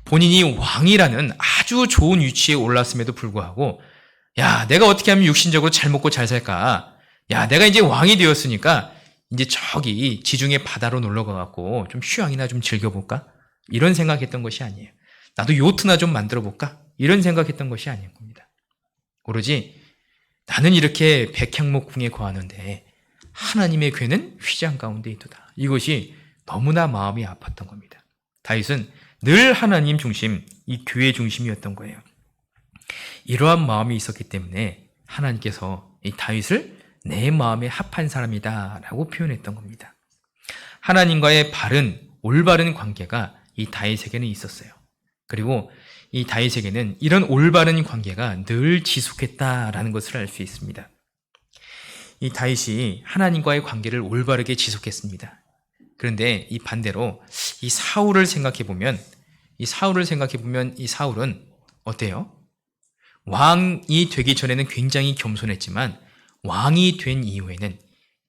본인이 왕이라는 아주 좋은 위치에 올랐음에도 불구하고 야, 내가 어떻게 하면 육신적으로 잘 먹고 잘 살까? 야, 내가 이제 왕이 되었으니까 이제 저기 지중해 바다로 놀러 가갖고 좀 휴양이나 좀 즐겨볼까? 이런 생각했던 것이 아니에요. 나도 요트나 좀 만들어볼까? 이런 생각했던 것이 아닌 겁니다. 오로지 나는 이렇게 백향목궁에 거하는데 하나님의 궤는 휘장 가운데 있도다. 이것이 너무나 마음이 아팠던 겁니다. 다윗은 늘 하나님 중심, 이 교회 중심이었던 거예요. 이러한 마음이 있었기 때문에 하나님께서 이 다윗을 내 마음에 합한 사람이다 라고 표현했던 겁니다. 하나님과의 올바른 관계가 이 다윗에게는 있었어요. 그리고 이 다윗에게는 이런 올바른 관계가 늘 지속했다라는 것을 알 수 있습니다. 이 다윗이 하나님과의 관계를 올바르게 지속했습니다. 그런데 이 반대로 이 사울을 생각해 보면 이 사울은 어때요? 왕이 되기 전에는 굉장히 겸손했지만 왕이 된 이후에는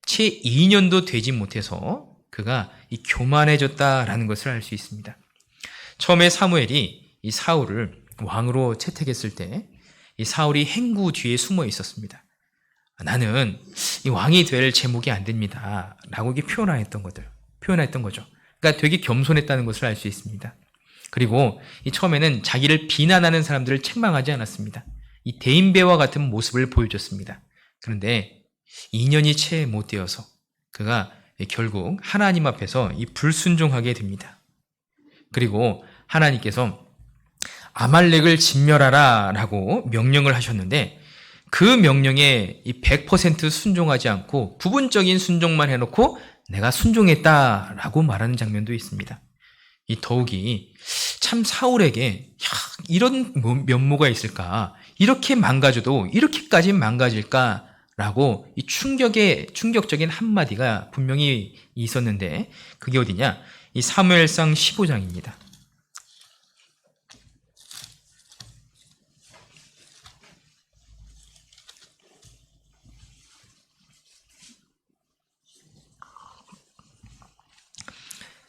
채 2년도 되지 못해서 그가 이 교만해졌다라는 것을 알 수 있습니다. 처음에 사무엘이 이 사울을 왕으로 채택했을 때 이 사울이 행구 뒤에 숨어 있었습니다. 나는 이 왕이 될 제목이 안 됩니다. 라고 이렇게 표현했던 거죠. 그러니까 되게 겸손했다는 것을 알 수 있습니다. 그리고 이 처음에는 자기를 비난하는 사람들을 책망하지 않았습니다. 이 대인배와 같은 모습을 보여줬습니다. 그런데 2년이 채 못 되어서 그가 결국 하나님 앞에서 이 불순종하게 됩니다. 그리고 하나님께서 아말렉을 진멸하라 라고 명령을 하셨는데 그 명령에 이 100% 순종하지 않고 부분적인 순종만 해놓고 내가 순종했다라고 말하는 장면도 있습니다. 이 더욱이 참 사울에게 이런 면모가 있을까? 이렇게 망가져도 이렇게까지 망가질까라고 이 충격적인 한마디가 분명히 있었는데 그게 어디냐? 이 사무엘상 15장입니다.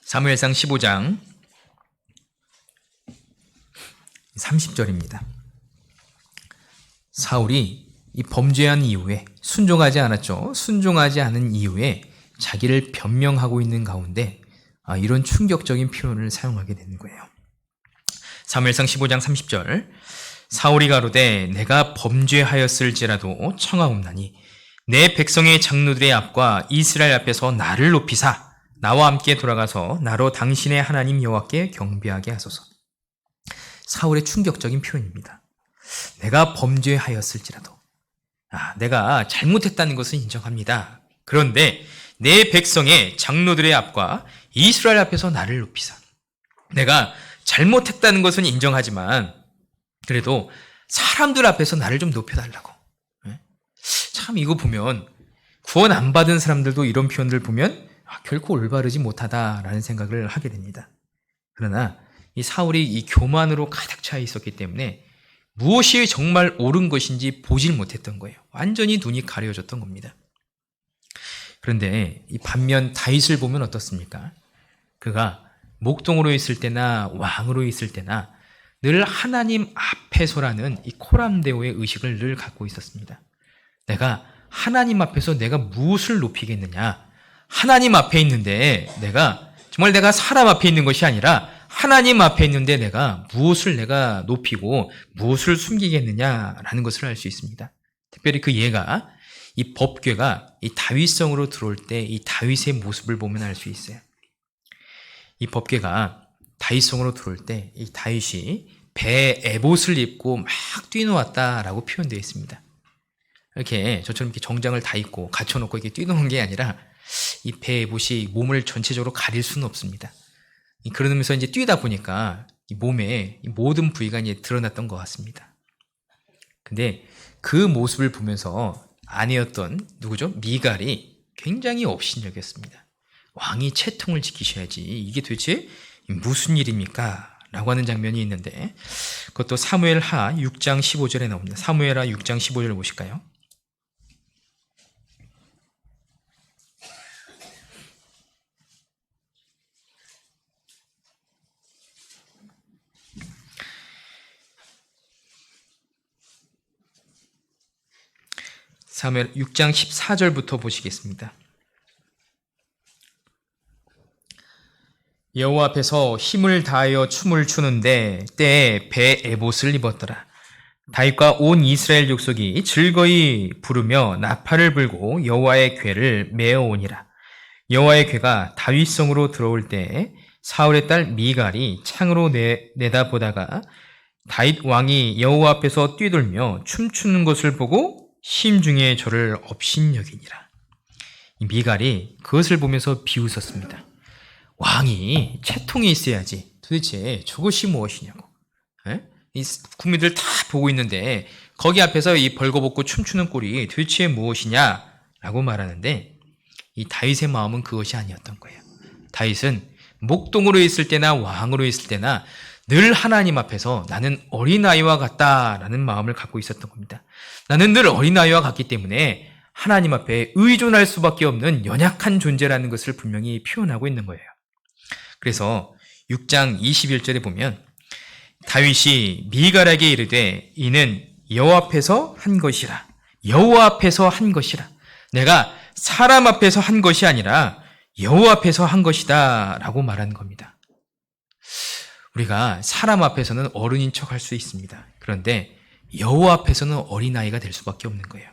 사무엘상 15장 30절입니다. 사울이 이 범죄한 이후에 순종하지 않았죠. 순종하지 않은 이후에 자기를 변명하고 있는 가운데 이런 충격적인 표현을 사용하게 되는 거예요. 사무엘상 15장 30절 사울이 가로되 내가 범죄하였을지라도 청하옵나니 내 백성의 장로들의 앞과 이스라엘 앞에서 나를 높이사 나와 함께 돌아가서 나로 당신의 하나님 여호와께 경배하게 하소서. 사울의 충격적인 표현입니다. 내가 범죄하였을지라도 내가 잘못했다는 것은 인정합니다. 그런데 내 백성의 장로들의 앞과 이스라엘 앞에서 나를 높이사 내가 잘못했다는 것은 인정하지만 그래도 사람들 앞에서 나를 좀 높여달라고. 참 이거 보면 구원 안 받은 사람들도 이런 표현들 보면 결코 올바르지 못하다라는 생각을 하게 됩니다. 그러나 이 사울이 이 교만으로 가득 차 있었기 때문에 무엇이 정말 옳은 것인지 보질 못했던 거예요. 완전히 눈이 가려졌던 겁니다. 그런데 이 반면 다윗을 보면 어떻습니까? 그가 목동으로 있을 때나 왕으로 있을 때나 늘 하나님 앞에서라는 이 코람데오의 의식을 늘 갖고 있었습니다. 내가 하나님 앞에서 내가 무엇을 높이겠느냐? 하나님 앞에 있는데 내가 사람 앞에 있는 것이 아니라 하나님 앞에 있는데 내가 무엇을 내가 높이고 무엇을 숨기겠느냐라는 것을 알 수 있습니다. 특별히 그 예가 이 법궤가 이 다윗성으로 들어올 때 이 다윗의 모습을 보면 알 수 있어요. 이 법궤가 다윗성으로 들어올 때 이 다윗이 배에 에봇을 입고 막 뛰노았다라고 표현되어 있습니다. 이렇게 저처럼 이렇게 정장을 다 입고 갖춰놓고 이렇게 뛰노는 게 아니라 이 배 에봇이 몸을 전체적으로 가릴 수는 없습니다. 그러면서 이제 뛰다 보니까 이 몸의 모든 부위가 이제 드러났던 것 같습니다. 근데 그 모습을 보면서 아내였던 누구죠? 미갈이 굉장히 업신여겼습니다. 왕이 채통을 지키셔야지 이게 도대체 무슨 일입니까? 라고 하는 장면이 있는데 그것도 사무엘하 6장 15절에 나옵니다. 사무엘하 6장 15절을 보실까요? 사무엘 6장 14절부터 보시겠습니다. 여호와 앞에서 힘을 다하여 춤을 추는데 때에 배 에봇을 입었더라. 다윗과 온 이스라엘 족속이 즐거이 부르며 나팔을 불고 여호와의 궤를 메어오니라. 여호와의 궤가 다윗성으로 들어올 때 사울의 딸 미갈이 창으로 내다보다가 다윗 왕이 여호와 앞에서 뛰돌며 춤추는 것을 보고 심중에 저를 업신여기니라. 미갈이 그것을 보면서 비웃었습니다. 왕이 채통이 있어야지 도대체 저것이 무엇이냐고. 이 국민들 다 보고 있는데 거기 앞에서 이 벌거벗고 춤추는 꼴이 도대체 무엇이냐라고 말하는데 이 다윗의 마음은 그것이 아니었던 거예요. 다윗은 목동으로 있을 때나 왕으로 있을 때나 늘 하나님 앞에서 나는 어린아이와 같다라는 마음을 갖고 있었던 겁니다. 나는 늘 어린아이와 같기 때문에 하나님 앞에 의존할 수밖에 없는 연약한 존재라는 것을 분명히 표현하고 있는 거예요. 그래서 6장 21절에 보면 다윗이 미갈에게 이르되 이는 여호와 앞에서 한 것이라. 여호와 앞에서 한 것이라. 내가 사람 앞에서 한 것이 아니라 여호와 앞에서 한 것이다 라고 말하는 겁니다. 우리가 사람 앞에서는 어른인 척 할 수 있습니다. 그런데 여호와 앞에서는 어린아이가 될 수밖에 없는 거예요.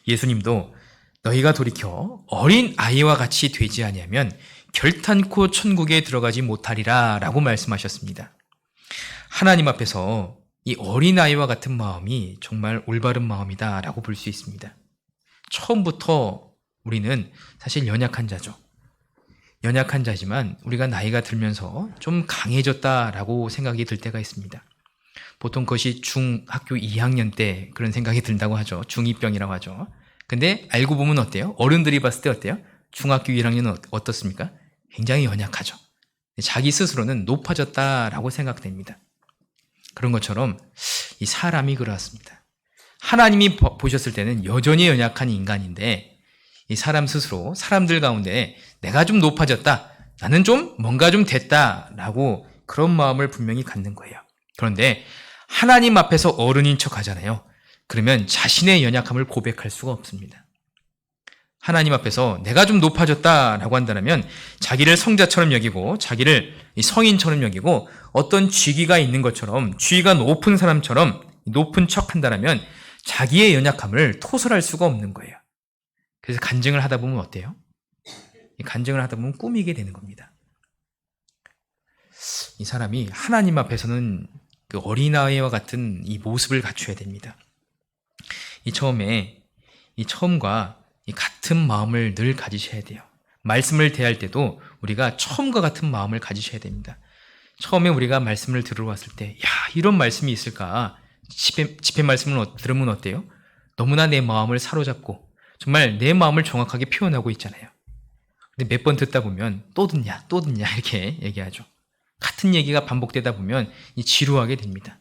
예수님도 너희가 돌이켜 어린아이와 같이 되지 아니하면 결탄코 천국에 들어가지 못하리라 라고 말씀하셨습니다. 하나님 앞에서 이 어린아이와 같은 마음이 정말 올바른 마음이다 라고 볼 수 있습니다. 처음부터 우리는 사실 연약한 자죠. 연약한 자지만 우리가 나이가 들면서 좀 강해졌다라고 생각이 들 때가 있습니다. 보통 그것이 중학교 2학년 때 그런 생각이 든다고 하죠. 중2병이라고 하죠. 근데 알고 보면 어때요? 어른들이 봤을 때 어때요? 중학교 1학년은 어떻습니까? 굉장히 연약하죠. 자기 스스로는 높아졌다라고 생각됩니다. 그런 것처럼 이 사람이 그렇습니다. 하나님이 보셨을 때는 여전히 연약한 인간인데 이 사람 스스로 사람들 가운데 내가 좀 높아졌다, 나는 좀 뭔가 좀 됐다라고 그런 마음을 분명히 갖는 거예요. 그런데 하나님 앞에서 어른인 척 하잖아요. 그러면 자신의 연약함을 고백할 수가 없습니다. 하나님 앞에서 내가 좀 높아졌다라고 한다면 자기를 성자처럼 여기고 자기를 성인처럼 여기고 어떤 직위가 있는 것처럼 지위가 높은 사람처럼 높은 척 한다면 자기의 연약함을 토설할 수가 없는 거예요. 그래서 간증을 하다 보면 어때요? 간증을 하다 보면 꾸미게 되는 겁니다. 이 사람이 하나님 앞에서는 그 어린아이와 같은 이 모습을 갖춰야 됩니다. 이 처음과 이 같은 마음을 늘 가지셔야 돼요. 말씀을 대할 때도 우리가 처음과 같은 마음을 가지셔야 됩니다. 처음에 우리가 말씀을 들으러 왔을 때, 야, 이런 말씀이 있을까? 집회 말씀을 들으면 어때요? 너무나 내 마음을 사로잡고 정말 내 마음을 정확하게 표현하고 있잖아요. 근데 몇 번 듣다 보면 또 듣냐 이렇게 얘기하죠. 같은 얘기가 반복되다 보면 지루하게 됩니다.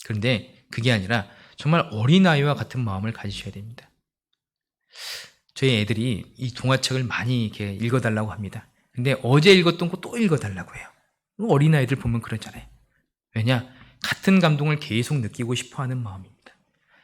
그런데 그게 아니라 정말 어린아이와 같은 마음을 가지셔야 됩니다. 저희 애들이 이 동화책을 많이 이렇게 읽어달라고 합니다. 근데 어제 읽었던 거 또 읽어달라고 해요. 어린아이들 보면 그러잖아요. 왜냐? 같은 감동을 계속 느끼고 싶어하는 마음입니다.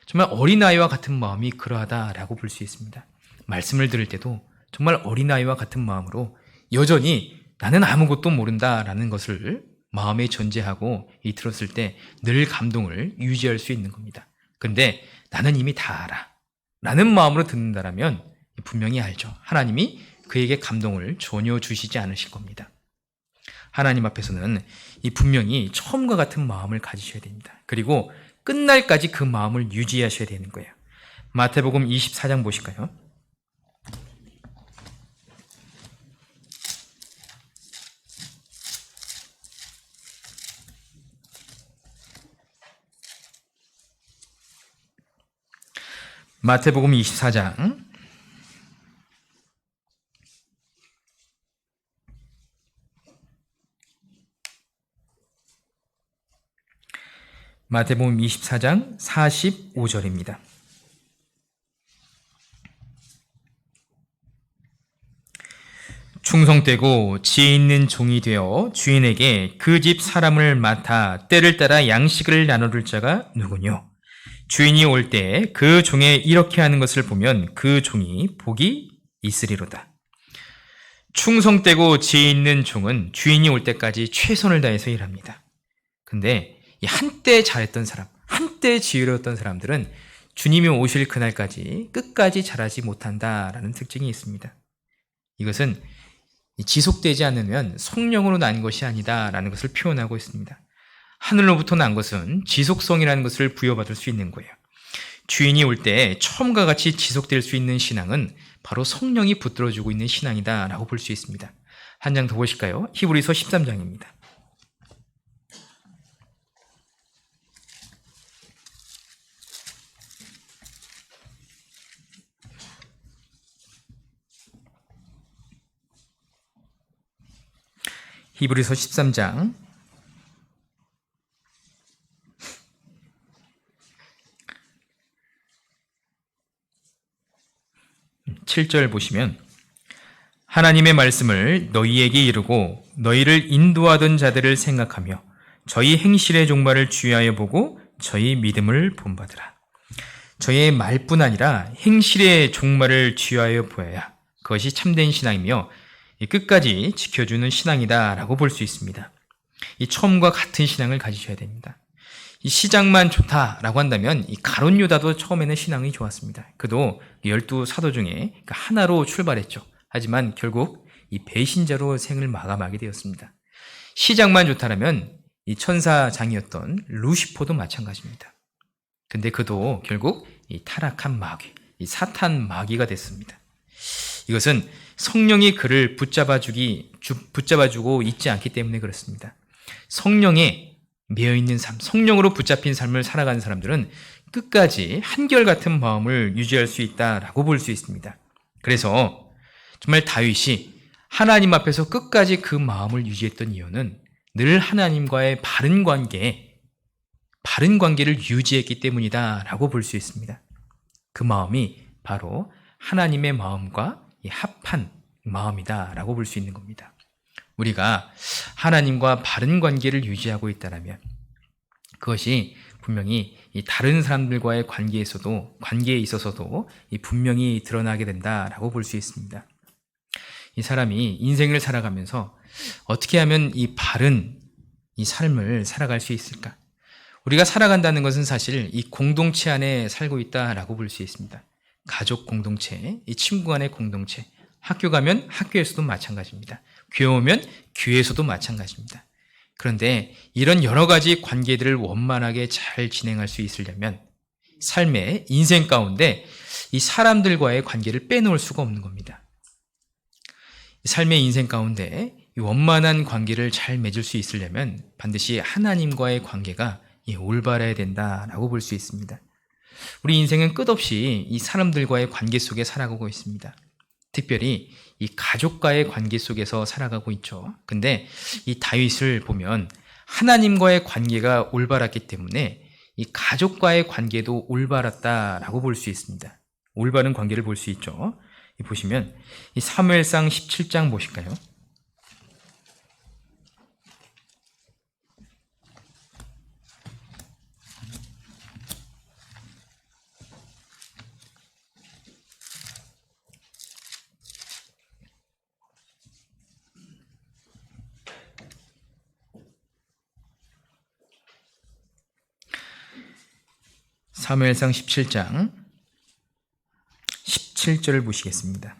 정말 어린아이와 같은 마음이 그러하다라고 볼 수 있습니다. 말씀을 들을 때도 정말 어린아이와 같은 마음으로 여전히 나는 아무것도 모른다라는 것을 마음에 전제하고 들었을 때 늘 감동을 유지할 수 있는 겁니다. 그런데 나는 이미 다 알아 라는 마음으로 듣는다라면 분명히 알죠. 하나님이 그에게 감동을 전혀 주시지 않으실 겁니다. 하나님 앞에서는 분명히 처음과 같은 마음을 가지셔야 됩니다. 그리고 끝날까지 그 마음을 유지하셔야 되는 거예요. 마태복음 24장 보실까요? 마태복음 24장 45절입니다. 충성되고 지혜 있는 종이 되어 주인에게 그 집 사람을 맡아 때를 따라 양식을 나눠줄 자가 누구뇨? 주인이 올 때 그 종의 이렇게 하는 것을 보면 그 종이 복이 있으리로다. 충성되고 지혜 있는 종은 주인이 올 때까지 최선을 다해서 일합니다. 근데 한때 잘했던 사람, 한때 지혜로웠던 사람들은 주님이 오실 그날까지 끝까지 잘하지 못한다라는 특징이 있습니다. 이것은 지속되지 않으면 성령으로 난 것이 아니다라는 것을 표현하고 있습니다. 하늘로부터 난 것은 지속성이라는 것을 부여받을 수 있는 거예요. 주인이 올 때 처음과 같이 지속될 수 있는 신앙은 바로 성령이 붙들어주고 있는 신앙이다라고 볼 수 있습니다. 한 장 더 보실까요? 히브리서 13장입니다. 히브리서 13장 7절 보시면 하나님의 말씀을 너희에게 이루고 너희를 인도하던 자들을 생각하며 저희 행실의 종말을 주의하여 보고 저희 믿음을 본받으라. 저희의 말뿐 아니라 행실의 종말을 주의하여 보아야 그것이 참된 신앙이며 끝까지 지켜주는 신앙이다라고 볼 수 있습니다. 이 처음과 같은 신앙을 가지셔야 됩니다. 이 시작만 좋다라고 한다면 이 가룟 유다도 처음에는 신앙이 좋았습니다. 그도 12사도 중에 하나로 출발했죠. 하지만 결국 이 배신자로 생을 마감하게 되었습니다. 시작만 좋다라면 이 천사장이었던 루시퍼도 마찬가지입니다. 근데 그도 결국 이 타락한 마귀, 이 사탄 마귀가 됐습니다. 이것은 성령이 그를 붙잡아주고 있지 않기 때문에 그렇습니다. 성령에 매여있는 삶, 성령으로 붙잡힌 삶을 살아가는 사람들은 끝까지 한결같은 마음을 유지할 수 있다라고 볼 수 있습니다. 그래서 정말 다윗이 하나님 앞에서 끝까지 그 마음을 유지했던 이유는 늘 하나님과의 바른 관계를 유지했기 때문이다라고 볼 수 있습니다. 그 마음이 바로 하나님의 마음과 합한 마음이다라고 볼 수 있는 겁니다. 우리가 하나님과 바른 관계를 유지하고 있다면 그것이 분명히 이 다른 사람들과의 관계에 있어서도 이 분명히 드러나게 된다라고 볼 수 있습니다. 이 사람이 인생을 살아가면서 어떻게 하면 이 바른 이 삶을 살아갈 수 있을까? 우리가 살아간다는 것은 사실 이 공동체 안에 살고 있다라고 볼 수 있습니다. 가족 공동체, 이 친구 간의 공동체, 학교 가면 학교에서도 마찬가지입니다. 교회 오면 교회에서도 마찬가지입니다. 그런데 이런 여러 가지 관계들을 원만하게 잘 진행할 수 있으려면 삶의 인생 가운데 이 사람들과의 관계를 빼놓을 수가 없는 겁니다. 삶의 인생 가운데 이 원만한 관계를 잘 맺을 수 있으려면 반드시 하나님과의 관계가 올바라야 된다라고 볼 수 있습니다. 우리 인생은 끝없이 이 사람들과의 관계 속에 살아가고 있습니다. 특별히 이 가족과의 관계 속에서 살아가고 있죠. 근데 이 다윗을 보면 하나님과의 관계가 올바랐기 때문에 이 가족과의 관계도 올바랐다라고 볼 수 있습니다. 올바른 관계를 볼 수 있죠. 보시면 이 사무엘상 17장 보실까요? 사무엘상 17장 17절을 보시겠습니다.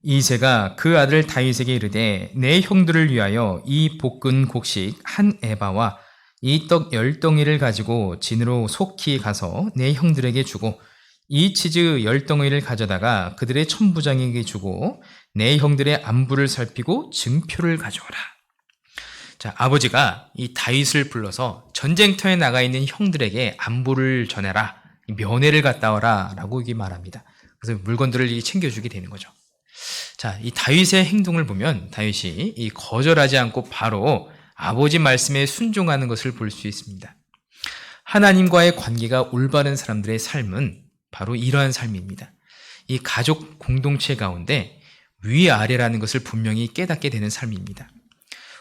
이새가 그 아들 다윗에게 이르되 내 형들을 위하여 이 볶은 곡식 한 에바와 이 떡 10덩이를 가지고 진으로 속히 가서 내 형들에게 주고 이 치즈 10덩이를 가져다가 그들의 천부장에게 주고 내 형들의 안부를 살피고 증표를 가져오라. 자, 아버지가 이 다윗을 불러서 전쟁터에 나가 있는 형들에게 안부를 전해라, 면회를 갔다 와라 라고 말합니다. 그래서 물건들을 챙겨주게 되는 거죠. 자, 이 다윗의 행동을 보면 다윗이 이 거절하지 않고 바로 아버지 말씀에 순종하는 것을 볼 수 있습니다. 하나님과의 관계가 올바른 사람들의 삶은 바로 이러한 삶입니다. 이 가족 공동체 가운데 위아래라는 것을 분명히 깨닫게 되는 삶입니다.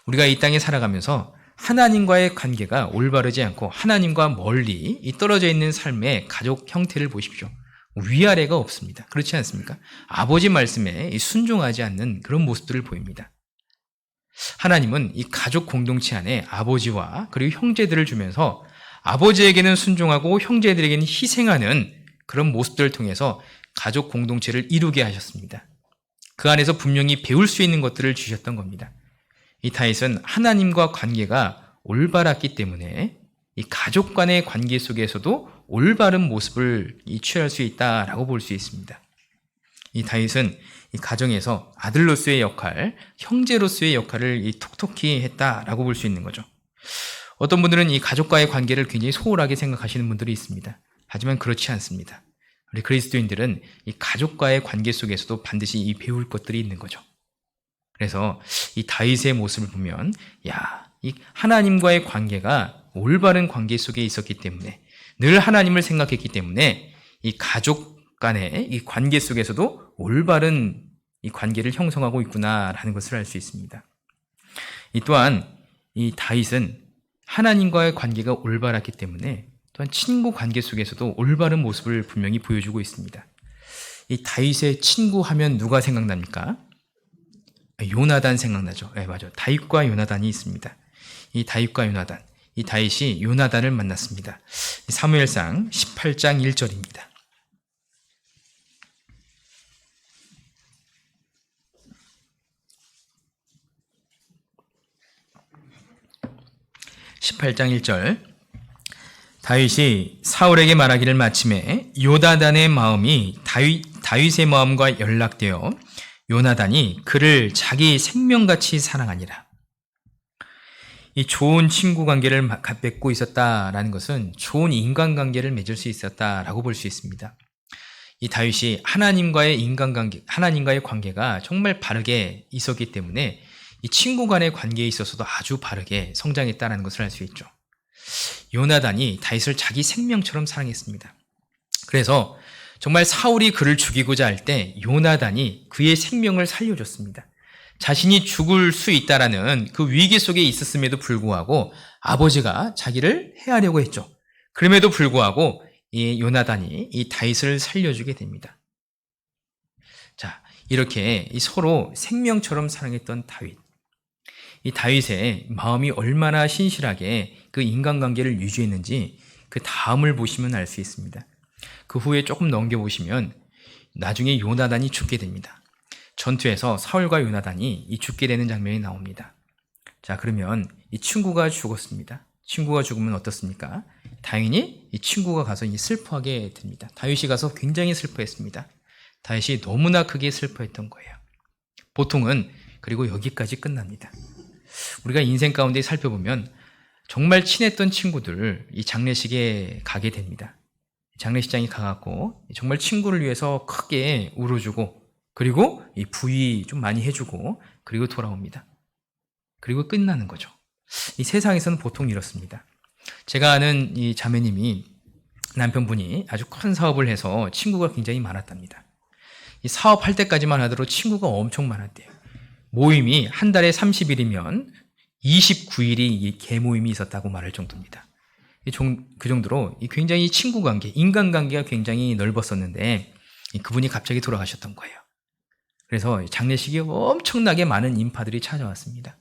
우리가 이 땅에 살아가면서 하나님과의 관계가 올바르지 않고 하나님과 멀리 떨어져 있는 삶의 가족 형태를 보십시오. 위아래가 없습니다. 그렇지 않습니까? 아버지 말씀에 순종하지 않는 그런 모습들을 보입니다. 하나님은 이 가족 공동체 안에 아버지와 그리고 형제들을 주면서 아버지에게는 순종하고 형제들에게는 희생하는 그런 모습들을 통해서 가족 공동체를 이루게 하셨습니다. 그 안에서 분명히 배울 수 있는 것들을 주셨던 겁니다. 이 다윗은 하나님과 관계가 올바랐기 때문에 이 가족 간의 관계 속에서도 올바른 모습을 취할 수 있다라고 볼 수 있습니다. 이 다윗은 이 가정에서 아들로서의 역할, 형제로서의 역할을 톡톡히 했다라고 볼 수 있는 거죠. 어떤 분들은 이 가족과의 관계를 굉장히 소홀하게 생각하시는 분들이 있습니다. 하지만 그렇지 않습니다. 우리 그리스도인들은 이 가족과의 관계 속에서도 반드시 이 배울 것들이 있는 거죠. 그래서 이 다윗의 모습을 보면 이 하나님과의 관계가 올바른 관계 속에 있었기 때문에 늘 하나님을 생각했기 때문에 이 가족 간의 이 관계 속에서도 올바른 이 관계를 형성하고 있구나라는 것을 알 수 있습니다. 또한 이 다윗은 하나님과의 관계가 올바랐기 때문에 또한 친구 관계 속에서도 올바른 모습을 분명히 보여주고 있습니다. 이 다윗의 친구 하면 누가 생각납니까? 요나단 생각나죠. 네, 맞아요. 다윗과 요나단이 있습니다. 이 다윗과 요나단, 이 다윗이 요나단을 만났습니다. 사무엘상 18장 1절입니다. (18장 1절) 다윗이 사울에게 말하기를 마침에 요나단의 마음이 다윗의 마음과 연락되어 요나단이 그를 자기 생명같이 사랑하니라. 이 좋은 친구 관계를 맺고 있었다라는 것은 좋은 인간관계를 맺을 수 있었다라고 볼 수 있습니다. 이 다윗이 하나님과의 관계가 정말 바르게 있었기 때문에 이 친구 간의 관계에 있어서도 아주 바르게 성장했다는 것을 알 수 있죠. 요나단이 다윗을 자기 생명처럼 사랑했습니다. 그래서 정말 사울이 그를 죽이고자 할 때 요나단이 그의 생명을 살려줬습니다. 자신이 죽을 수 있다라는 그 위기 속에 있었음에도 불구하고 아버지가 자기를 해하려고 했죠. 그럼에도 불구하고 이 요나단이 이 다윗을 살려주게 됩니다. 자, 이렇게 서로 생명처럼 사랑했던 다윗. 이 다윗의 마음이 얼마나 신실하게 그 인간관계를 유지했는지 그 다음을 보시면 알 수 있습니다. 그 후에 조금 넘겨보시면 나중에 요나단이 죽게 됩니다. 전투에서 사울과 요나단이 이 죽게 되는 장면이 나옵니다. 자, 그러면 이 친구가 죽었습니다. 친구가 죽으면 어떻습니까? 당연히 이 친구가 가서 슬퍼하게 됩니다. 다윗이 가서 굉장히 슬퍼했습니다. 다윗이 너무나 크게 슬퍼했던 거예요. 보통은 그리고 여기까지 끝납니다. 우리가 인생 가운데 살펴보면 정말 친했던 친구들 이 장례식에 가게 됩니다. 장례식장에 가갖고 정말 친구를 위해서 크게 울어주고 그리고 이 부위 좀 많이 해주고 그리고 돌아옵니다. 그리고 끝나는 거죠. 이 세상에서는 보통 이렇습니다. 제가 아는 이 자매님이 남편분이 아주 큰 사업을 해서 친구가 굉장히 많았답니다. 이 사업할 때까지만 하더라도 친구가 엄청 많았대요. 모임이 한 달에 30일이면 29일이 이 개모임이 있었다고 말할 정도입니다. 그 정도로 굉장히 친구 관계, 인간관계가 굉장히 넓었었는데 그분이 갑자기 돌아가셨던 거예요. 그래서 장례식에 엄청나게 많은 인파들이 찾아왔습니다.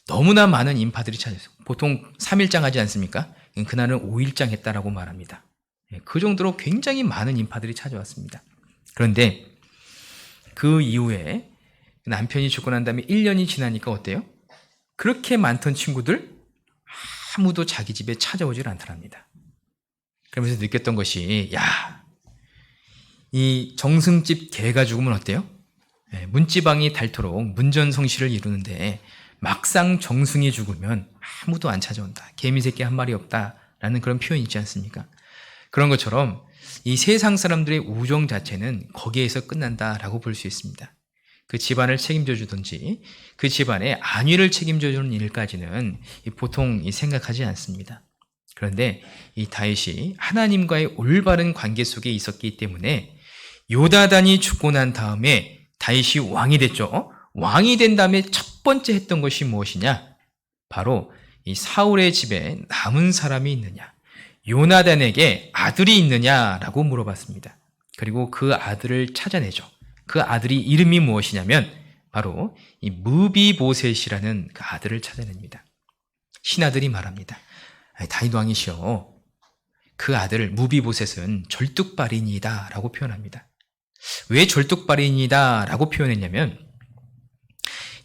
너무나 많은 인파들이 찾아왔어요. 보통 3일장 하지 않습니까? 그날은 5일장 했다라고 말합니다. 그 정도로 굉장히 많은 인파들이 찾아왔습니다. 그런데 그 이후에 남편이 죽고 난 다음에 1년이 지나니까 어때요? 그렇게 많던 친구들 아무도 자기 집에 찾아오질 않더랍니다. 그러면서 느꼈던 것이 이 정승집 개가 죽으면 어때요? 문지방이 닳도록 문전성시를 이루는데 막상 정승이 죽으면 아무도 안 찾아온다. 개미새끼 한 마리 없다라는 그런 표현이 있지 않습니까? 그런 것처럼 이 세상 사람들의 우정 자체는 거기에서 끝난다라고 볼 수 있습니다. 그 집안을 책임져 주든지 그 집안의 안위를 책임져 주는 일까지는 보통 생각하지 않습니다. 그런데 이 다윗이 하나님과의 올바른 관계 속에 있었기 때문에 요나단이 죽고 난 다음에 다윗이 왕이 됐죠. 왕이 된 다음에 첫 번째 했던 것이 무엇이냐? 바로 이 사울의 집에 남은 사람이 있느냐? 요나단에게 아들이 있느냐라고 물어봤습니다. 그리고 그 아들을 찾아내죠. 그 아들이 이름이 무엇이냐면 바로 이 무비보셋이라는 그 아들을 찾아냅니다. 신하들이 말합니다. 다윗 왕이시여, 그 아들 무비보셋은 절뚝발인이다 라고 표현합니다. 왜 절뚝발인이다 라고 표현했냐면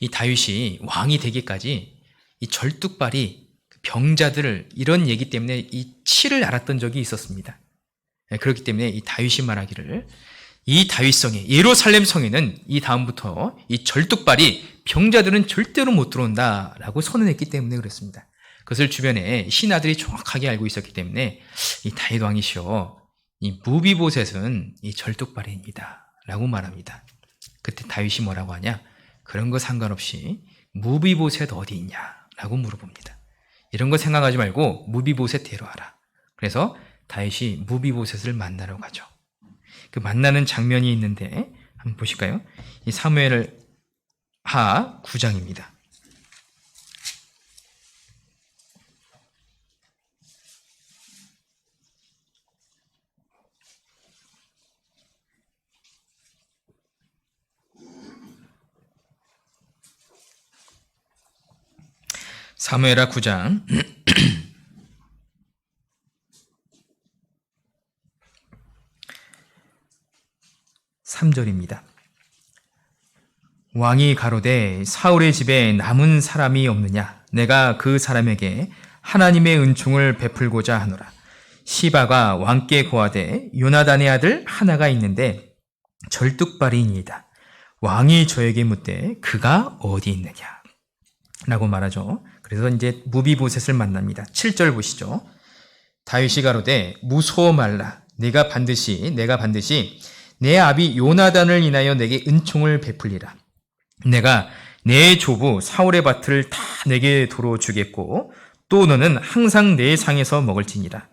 이 다윗이 왕이 되기까지 이 절뚝발이 병자들 이런 얘기 때문에 이 치를 알았던 적이 있었습니다. 그렇기 때문에 이 다윗이 말하기를 이 다윗성에 예루살렘 성에는 이 다음부터 이 절뚝발이 병자들은 절대로 못 들어온다 라고 선언했기 때문에 그렇습니다. 그것을 주변에 신하들이 정확하게 알고 있었기 때문에 이 다윗 왕이시여, 이 무비보셋은 이 절뚝발입니다 라고 말합니다. 그때 다윗이 뭐라고 하냐? 그런 거 상관없이 무비보셋 어디 있냐 라고 물어봅니다. 이런 거 생각하지 말고 무비보셋 데려와라. 그래서 다윗이 무비보셋을 만나러 가죠. 그 만나는 장면이 있는데 한번 보실까요? 이 사무엘 하 9장입니다. 사무엘하 9장 3절입니다. 왕이 가로되 사울의 집에 남은 사람이 없느냐? 내가 그 사람에게 하나님의 은총을 베풀고자 하노라. 시바가 왕께 고하되 요나단의 아들 하나가 있는데 절뚝발이니이다. 왕이 저에게 묻되 그가 어디 있느냐? 라고 말하죠. 그래서 이제 무비보셋을 만납니다. 7절 보시죠. 다윗이 가로되 무서워 말라. 내가 반드시 내 아비 요나단을 인하여 내게 은총을 베풀리라. 내가 내 조부 사울의 밭을 다 내게 도로 주겠고 또 너는 항상 내 상에서 먹을지니라.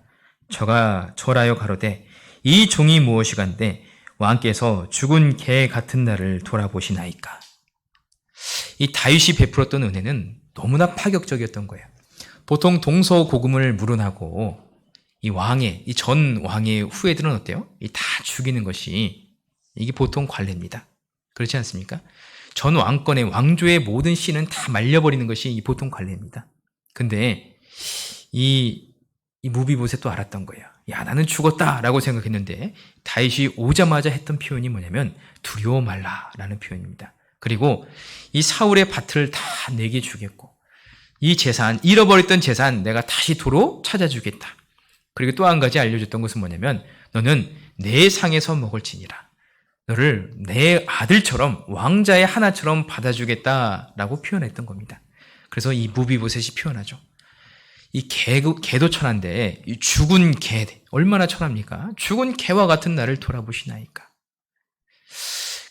저가 절하여 가로되 이 종이 무엇이간데 왕께서 죽은 개 같은 나를 돌아보시나이까. 이 다윗이 베풀었던 은혜는 너무나 파격적이었던 거예요. 보통 동서고금을 물어나고 이 전 왕의 후예들은 어때요? 이 다 죽이는 것이 이게 보통 관례입니다. 그렇지 않습니까? 전 왕권의 왕조의 모든 씨는 다 말려버리는 것이 이 보통 관례입니다. 근데 이 무비보셋도 알았던 거예요. 야, 나는 죽었다라고 생각했는데 다윗이 오자마자 했던 표현이 뭐냐면 두려워 말라라는 표현입니다. 그리고 이 사울의 밭을 다 내게 주겠고 이 재산, 잃어버렸던 재산 내가 다시 도로 찾아주겠다. 그리고 또 한 가지 알려줬던 것은 뭐냐면 너는 내 상에서 먹을지니라. 너를 내 아들처럼 왕자의 하나처럼 받아주겠다라고 표현했던 겁니다. 그래서 이 무비보셋이 표현하죠. 이 개도 천한데 이 죽은 개 얼마나 천합니까? 죽은 개와 같은 나를 돌아보시나이까.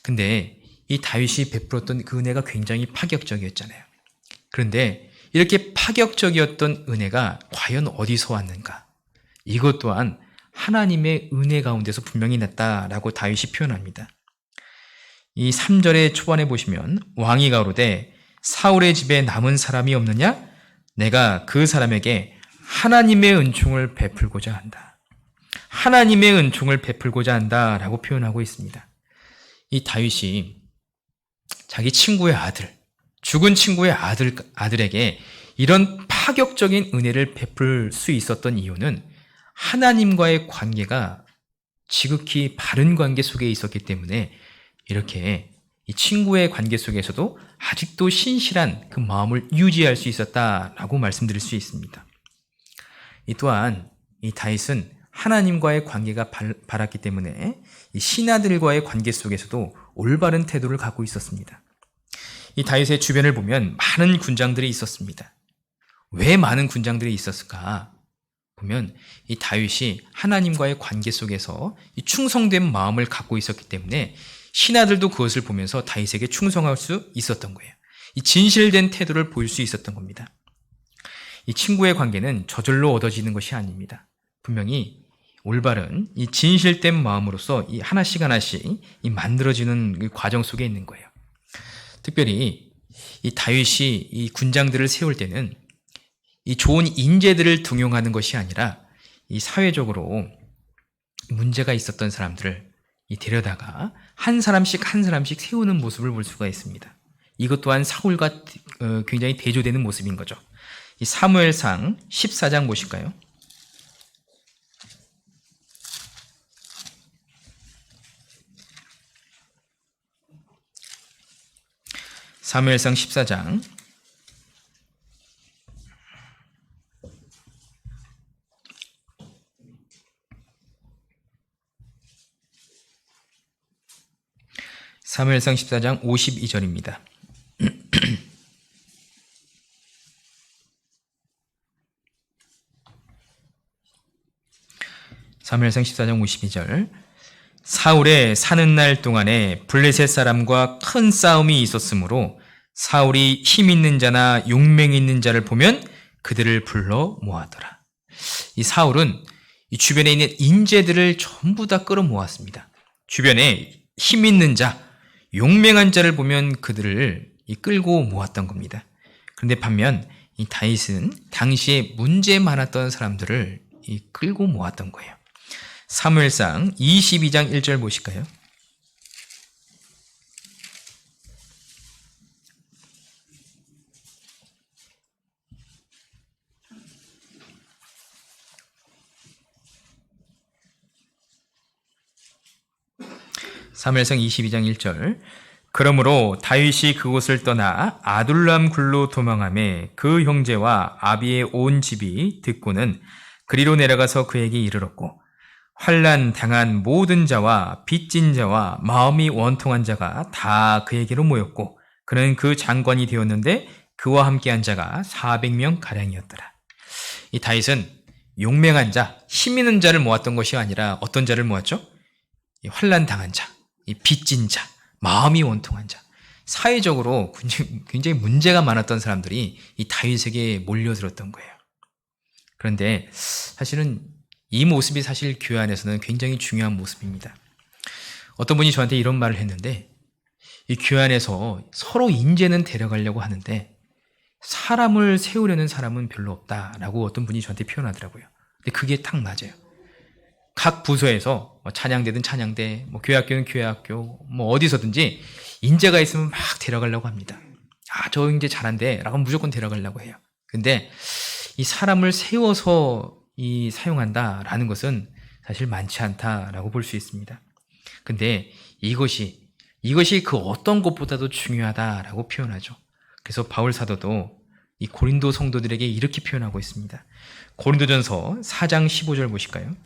근데 이 다윗이 베풀었던 그 은혜가 굉장히 파격적이었잖아요. 그런데 이렇게 파격적이었던 은혜가 과연 어디서 왔는가? 이것 또한 하나님의 은혜 가운데서 분명히 났다라고 다윗이 표현합니다. 이 3절의 초반에 보시면 왕이 가로되 사울의 집에 남은 사람이 없느냐? 내가 그 사람에게 하나님의 은총을 베풀고자 한다. 하나님의 은총을 베풀고자 한다라고 표현하고 있습니다. 이 다윗이 자기 친구의 아들, 죽은 친구의 아들에게 이런 파격적인 은혜를 베풀 수 있었던 이유는 하나님과의 관계가 지극히 바른 관계 속에 있었기 때문에 이렇게 이 친구의 관계 속에서도 아직도 신실한 그 마음을 유지할 수 있었다라고 말씀드릴 수 있습니다. 이 또한 이 다윗은 하나님과의 관계가 바랐기 때문에 이 신하들과의 관계 속에서도 올바른 태도를 갖고 있었습니다. 이 다윗의 주변을 보면 많은 군장들이 있었습니다. 왜 많은 군장들이 있었을까? 보면 이 다윗이 하나님과의 관계 속에서 이 충성된 마음을 갖고 있었기 때문에 신하들도 그것을 보면서 다윗에게 충성할 수 있었던 거예요. 이 진실된 태도를 보일 수 있었던 겁니다. 이 친구의 관계는 저절로 얻어지는 것이 아닙니다. 분명히 올바른 이 진실된 마음으로서 이 하나씩 이 만들어지는 그 과정 속에 있는 거예요. 특별히 이 다윗이 이 군장들을 세울 때는 이 좋은 인재들을 등용하는 것이 아니라 이 사회적으로 문제가 있었던 사람들을 이 데려다가 한 사람씩 세우는 모습을 볼 수가 있습니다. 이것 또한 사울과 굉장히 대조되는 모습인 거죠. 이 사무엘상 14장 보실까요? 사무엘상 14장 52절입니다. 사무엘상 14장 52절. 사울의 사는 날 동안에 블레셋 사람과 큰 싸움이 있었으므로 사울이 힘 있는 자나 용맹 있는 자를 보면 그들을 불러 모았더라. 이 사울은 이 주변에 있는 인재들을 전부 다 끌어모았습니다. 주변에 힘 있는 자, 용맹한 자를 보면 그들을 끌고 모았던 겁니다. 그런데 반면 이 다윗은 당시에 문제 많았던 사람들을 끌고 모았던 거예요. 사무엘상 22장 1절 보실까요? 사무엘상 22장 1절. 그러므로 다윗이 그곳을 떠나 아둘람 굴로 도망하매 그 형제와 아비의 온 집이 듣고는 그리로 내려가서 그에게 이르렀고 환난 당한 모든 자와 빚진 자와 마음이 원통한 자가 다 그에게로 모였고 그는 그 장관이 되었는데 그와 함께한 자가 400명 가량이었더라. 이 다윗은 용맹한 자, 힘 있는 자를 모았던 것이 아니라 어떤 자를 모았죠? 이 환난 당한 자, 이 빚진 자, 마음이 원통한 자, 사회적으로 굉장히 문제가 많았던 사람들이 이 다윗에게 몰려들었던 거예요. 그런데 사실은 이 모습이 사실 교회 안에서는 굉장히 중요한 모습입니다. 어떤 분이 저한테 이런 말을 했는데, 이 교회 안에서 서로 인재는 데려가려고 하는데 사람을 세우려는 사람은 별로 없다라고 어떤 분이 저한테 표현하더라고요. 근데 그게 딱 맞아요. 각 부서에서 찬양대든 찬양대, 교회학교는 교회학교, 어디서든지 인재가 있으면 막 데려가려고 합니다. 저 인재 잘한대 라고 무조건 데려가려고 해요. 근데 이 사람을 세워서 사용한다라는 것은 사실 많지 않다라고 볼 수 있습니다. 근데 이것이 그 어떤 것보다도 중요하다라고 표현하죠. 그래서 바울 사도도 이 고린도 성도들에게 이렇게 표현하고 있습니다. 고린도전서 4장 15절 보실까요?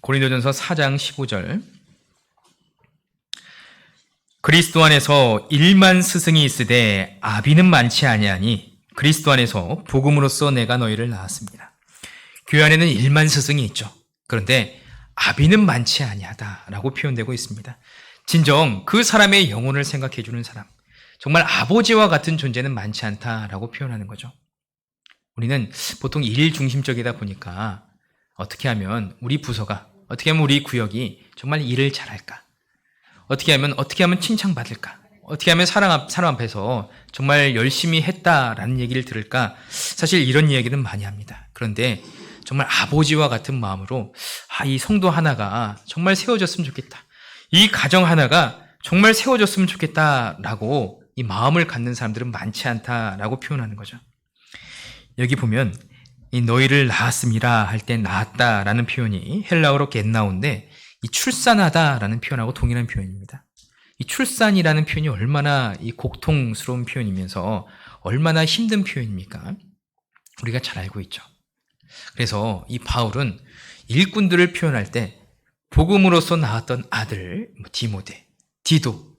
고린도전서 4장 15절. 그리스도 안에서 1만 스승이 있으되 아비는 많지 아니하니 그리스도 안에서 복음으로써 내가 너희를 낳았습니다. 교회 안에는 1만 스승이 있죠. 그런데 아비는 많지 아니하다라고 표현되고 있습니다. 진정 그 사람의 영혼을 생각해 주는 사람, 정말 아버지와 같은 존재는 많지 않다라고 표현하는 거죠. 우리는 보통 일 중심적이다 보니까 어떻게 하면 우리 부서가, 어떻게 하면 우리 구역이 정말 일을 잘할까? 어떻게 하면 칭찬받을까? 어떻게 하면 사람 앞에서 정말 열심히 했다라는 얘기를 들을까? 사실 이런 이야기는 많이 합니다. 그런데 정말 아버지와 같은 마음으로 이 성도 하나가 정말 세워졌으면 좋겠다. 이 가정 하나가 정말 세워졌으면 좋겠다라고 이 마음을 갖는 사람들은 많지 않다라고 표현하는 거죠. 여기 보면 이 너희를 낳았음이라 할 때 낳았다라는 표현이 헬라어로 겟나오인데 이 출산하다라는 표현하고 동일한 표현입니다. 이 출산이라는 표현이 얼마나 이 고통스러운 표현이면서 얼마나 힘든 표현입니까? 우리가 잘 알고 있죠. 그래서 이 바울은 일꾼들을 표현할 때 복음으로서 낳았던 아들 디모데, 디도,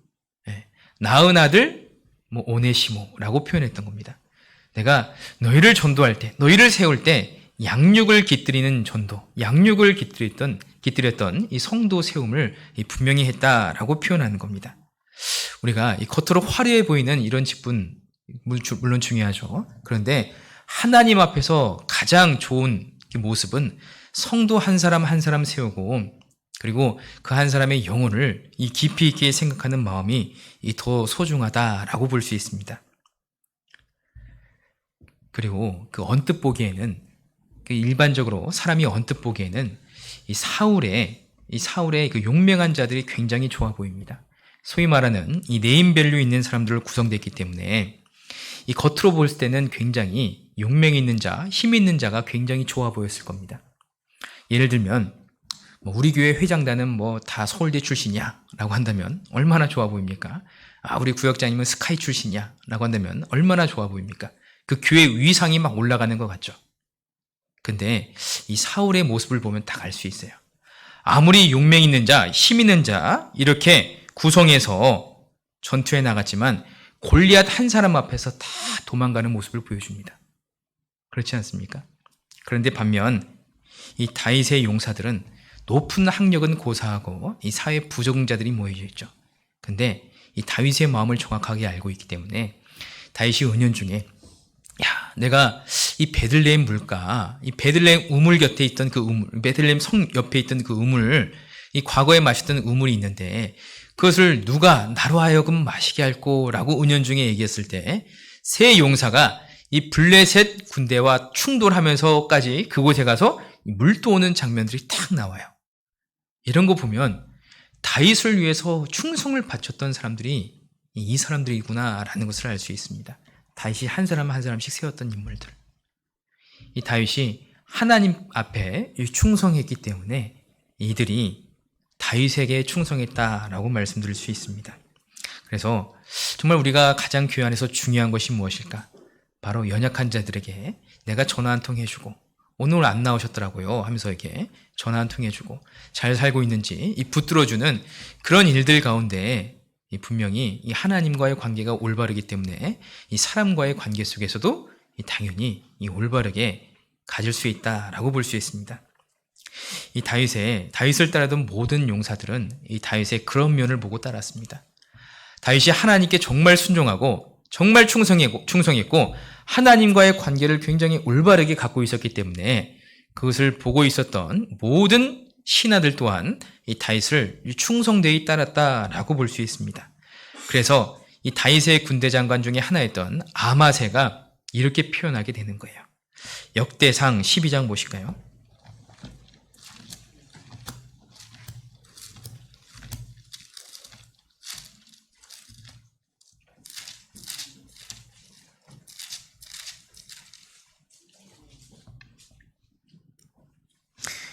낳은 아들 오네시모라고 표현했던 겁니다. 내가 너희를 전도할 때, 너희를 세울 때 양육을 깃들이는 전도, 양육을 깃들였던 이 성도 세움을 분명히 했다라고 표현하는 겁니다. 우리가 이 겉으로 화려해 보이는 이런 직분 물론 중요하죠. 그런데 하나님 앞에서 가장 좋은 모습은 성도 한 사람 한 사람 세우고, 그리고 그 한 사람의 영혼을 이 깊이 있게 생각하는 마음이 더 소중하다라고 볼 수 있습니다. 그리고 그 언뜻 보기에는, 일반적으로 사람이 언뜻 보기에는 이 사울의 그 용맹한 자들이 굉장히 좋아 보입니다. 소위 말하는 이 네임밸류 있는 사람들로 구성되어 있기 때문에 이 겉으로 볼 때는 굉장히 용맹 있는 자, 힘 있는 자가 굉장히 좋아 보였을 겁니다. 예를 들면 우리 교회 회장단은 다 서울대 출신이야 라고 한다면 얼마나 좋아 보입니까? 우리 구역장님은 스카이 출신이야 라고 한다면 얼마나 좋아 보입니까? 그 교회 위상이 막 올라가는 것 같죠. 근데 이 사울의 모습을 보면 딱 알 수 있어요. 아무리 용맹 있는 자, 힘 있는 자 이렇게 구성해서 전투에 나갔지만 골리앗 한 사람 앞에서 다 도망가는 모습을 보여줍니다. 그렇지 않습니까? 그런데 반면 이 다윗의 용사들은 높은 학력은 고사하고 이 사회 부적응자들이 모여져 있죠. 근데 이 다윗의 마음을 정확하게 알고 있기 때문에 다윗이 은연중에 내가 이 베들레헴 물가, 이 베들레헴 우물 곁에 있던 그 우물, 베들레헴 성 옆에 있던 그 우물, 이 과거에 마셨던 우물이 있는데 그것을 누가 나로 하여금 마시게 할꼬라고 은연중에 얘기했을 때 세 용사가 이 블레셋 군대와 충돌하면서까지 그곳에 가서 물도 오는 장면들이 딱 나와요. 이런 거 보면 다윗을 위해서 충성을 바쳤던 사람들이 이 사람들이구나라는 것을 알 수 있습니다. 다윗이 한 사람 한 사람씩 세웠던 인물들. 이 다윗이 하나님 앞에 충성했기 때문에 이들이 다윗에게 충성했다라고 말씀드릴 수 있습니다. 그래서 정말 우리가 가장 교회 안에서 중요한 것이 무엇일까? 바로 연약한 자들에게 내가 전화 한 통 해주고, 오늘 안 나오셨더라고요 하면서 이렇게 전화 한 통 해주고 잘 살고 있는지 붙들어주는 그런 일들 가운데 분명히 이 하나님과의 관계가 올바르기 때문에 이 사람과의 관계 속에서도 당연히 이 올바르게 가질 수 있다라고 볼 수 있습니다. 이 다윗을 따르던 모든 용사들은 이 다윗의 그런 면을 보고 따랐습니다. 다윗이 하나님께 정말 순종하고 정말 충성했고 하나님과의 관계를 굉장히 올바르게 갖고 있었기 때문에 그것을 보고 있었던 모든 신하들 또한 이 다윗을 충성되이 따랐다라고 볼 수 있습니다. 그래서 이 다윗의 군대 장관 중에 하나였던 아마새가 이렇게 표현하게 되는 거예요. 역대상 12장 보실까요?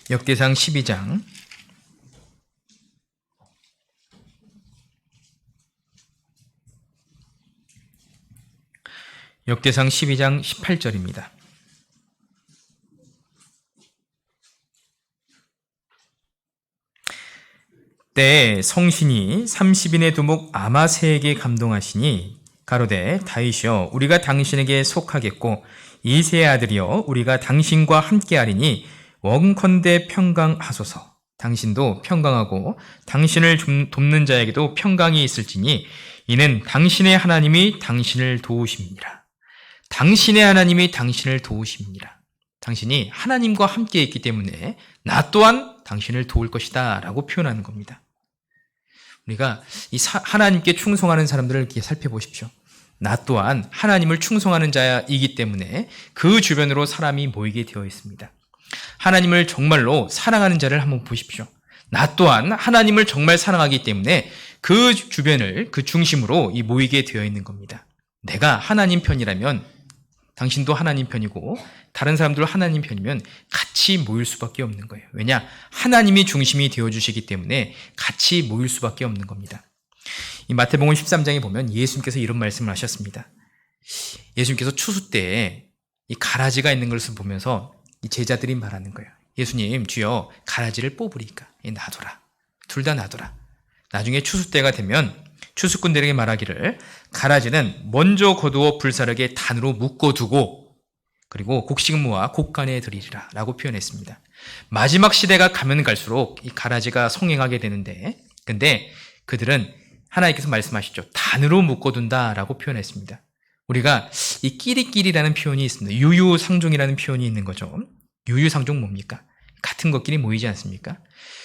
역대상 12장 역대상 12장 18절입니다. 때에 성신이 30인의 두목 아마새에게 감동하시니 가로되 다윗이여 우리가 당신에게 속하겠고 이새의 아들이여 우리가 당신과 함께하리니 원컨대 평강하소서. 당신도 평강하고 당신을 돕는 자에게도 평강이 있을지니 이는 당신의 하나님이 당신을 도우심이니라. 당신의 하나님이 당신을 도우심이니라. 당신이 하나님과 함께 있기 때문에 나 또한 당신을 도울 것이다 라고 표현하는 겁니다. 우리가 하나님께 충성하는 사람들을 이렇게 살펴보십시오. 나 또한 하나님을 충성하는 자이기 때문에 그 주변으로 사람이 모이게 되어 있습니다. 하나님을 정말로 사랑하는 자를 한번 보십시오. 나 또한 하나님을 정말 사랑하기 때문에 그 주변을 그 중심으로 모이게 되어 있는 겁니다. 내가 하나님 편이라면 당신도 하나님 편이고 다른 사람들도 하나님 편이면 같이 모일 수밖에 없는 거예요. 왜냐? 하나님이 중심이 되어주시기 때문에 같이 모일 수밖에 없는 겁니다. 이 마태복음 13장에 보면 예수님께서 이런 말씀을 하셨습니다. 예수님께서 추수 때에 이 가라지가 있는 것을 보면서 이 제자들이 말하는 거예요. 예수님, 주여 가라지를 뽑으리까 놔둬라. 둘 다 놔둬라. 나중에 추수 때가 되면 추수꾼들에게 말하기를 가라지는 먼저 거두어 불사르게 단으로 묶어두고 그리고 곡식무와 곡간에 들이리라 라고 표현했습니다. 마지막 시대가 가면 갈수록 이 가라지가 성행하게 되는데 근데 그들은 하나님께서 말씀하시죠. 단으로 묶어둔다 라고 표현했습니다. 우리가 이 끼리끼리라는 표현이 있습니다. 유유상종이라는 표현이 있는 거죠. 유유상종 뭡니까? 같은 것끼리 모이지 않습니까?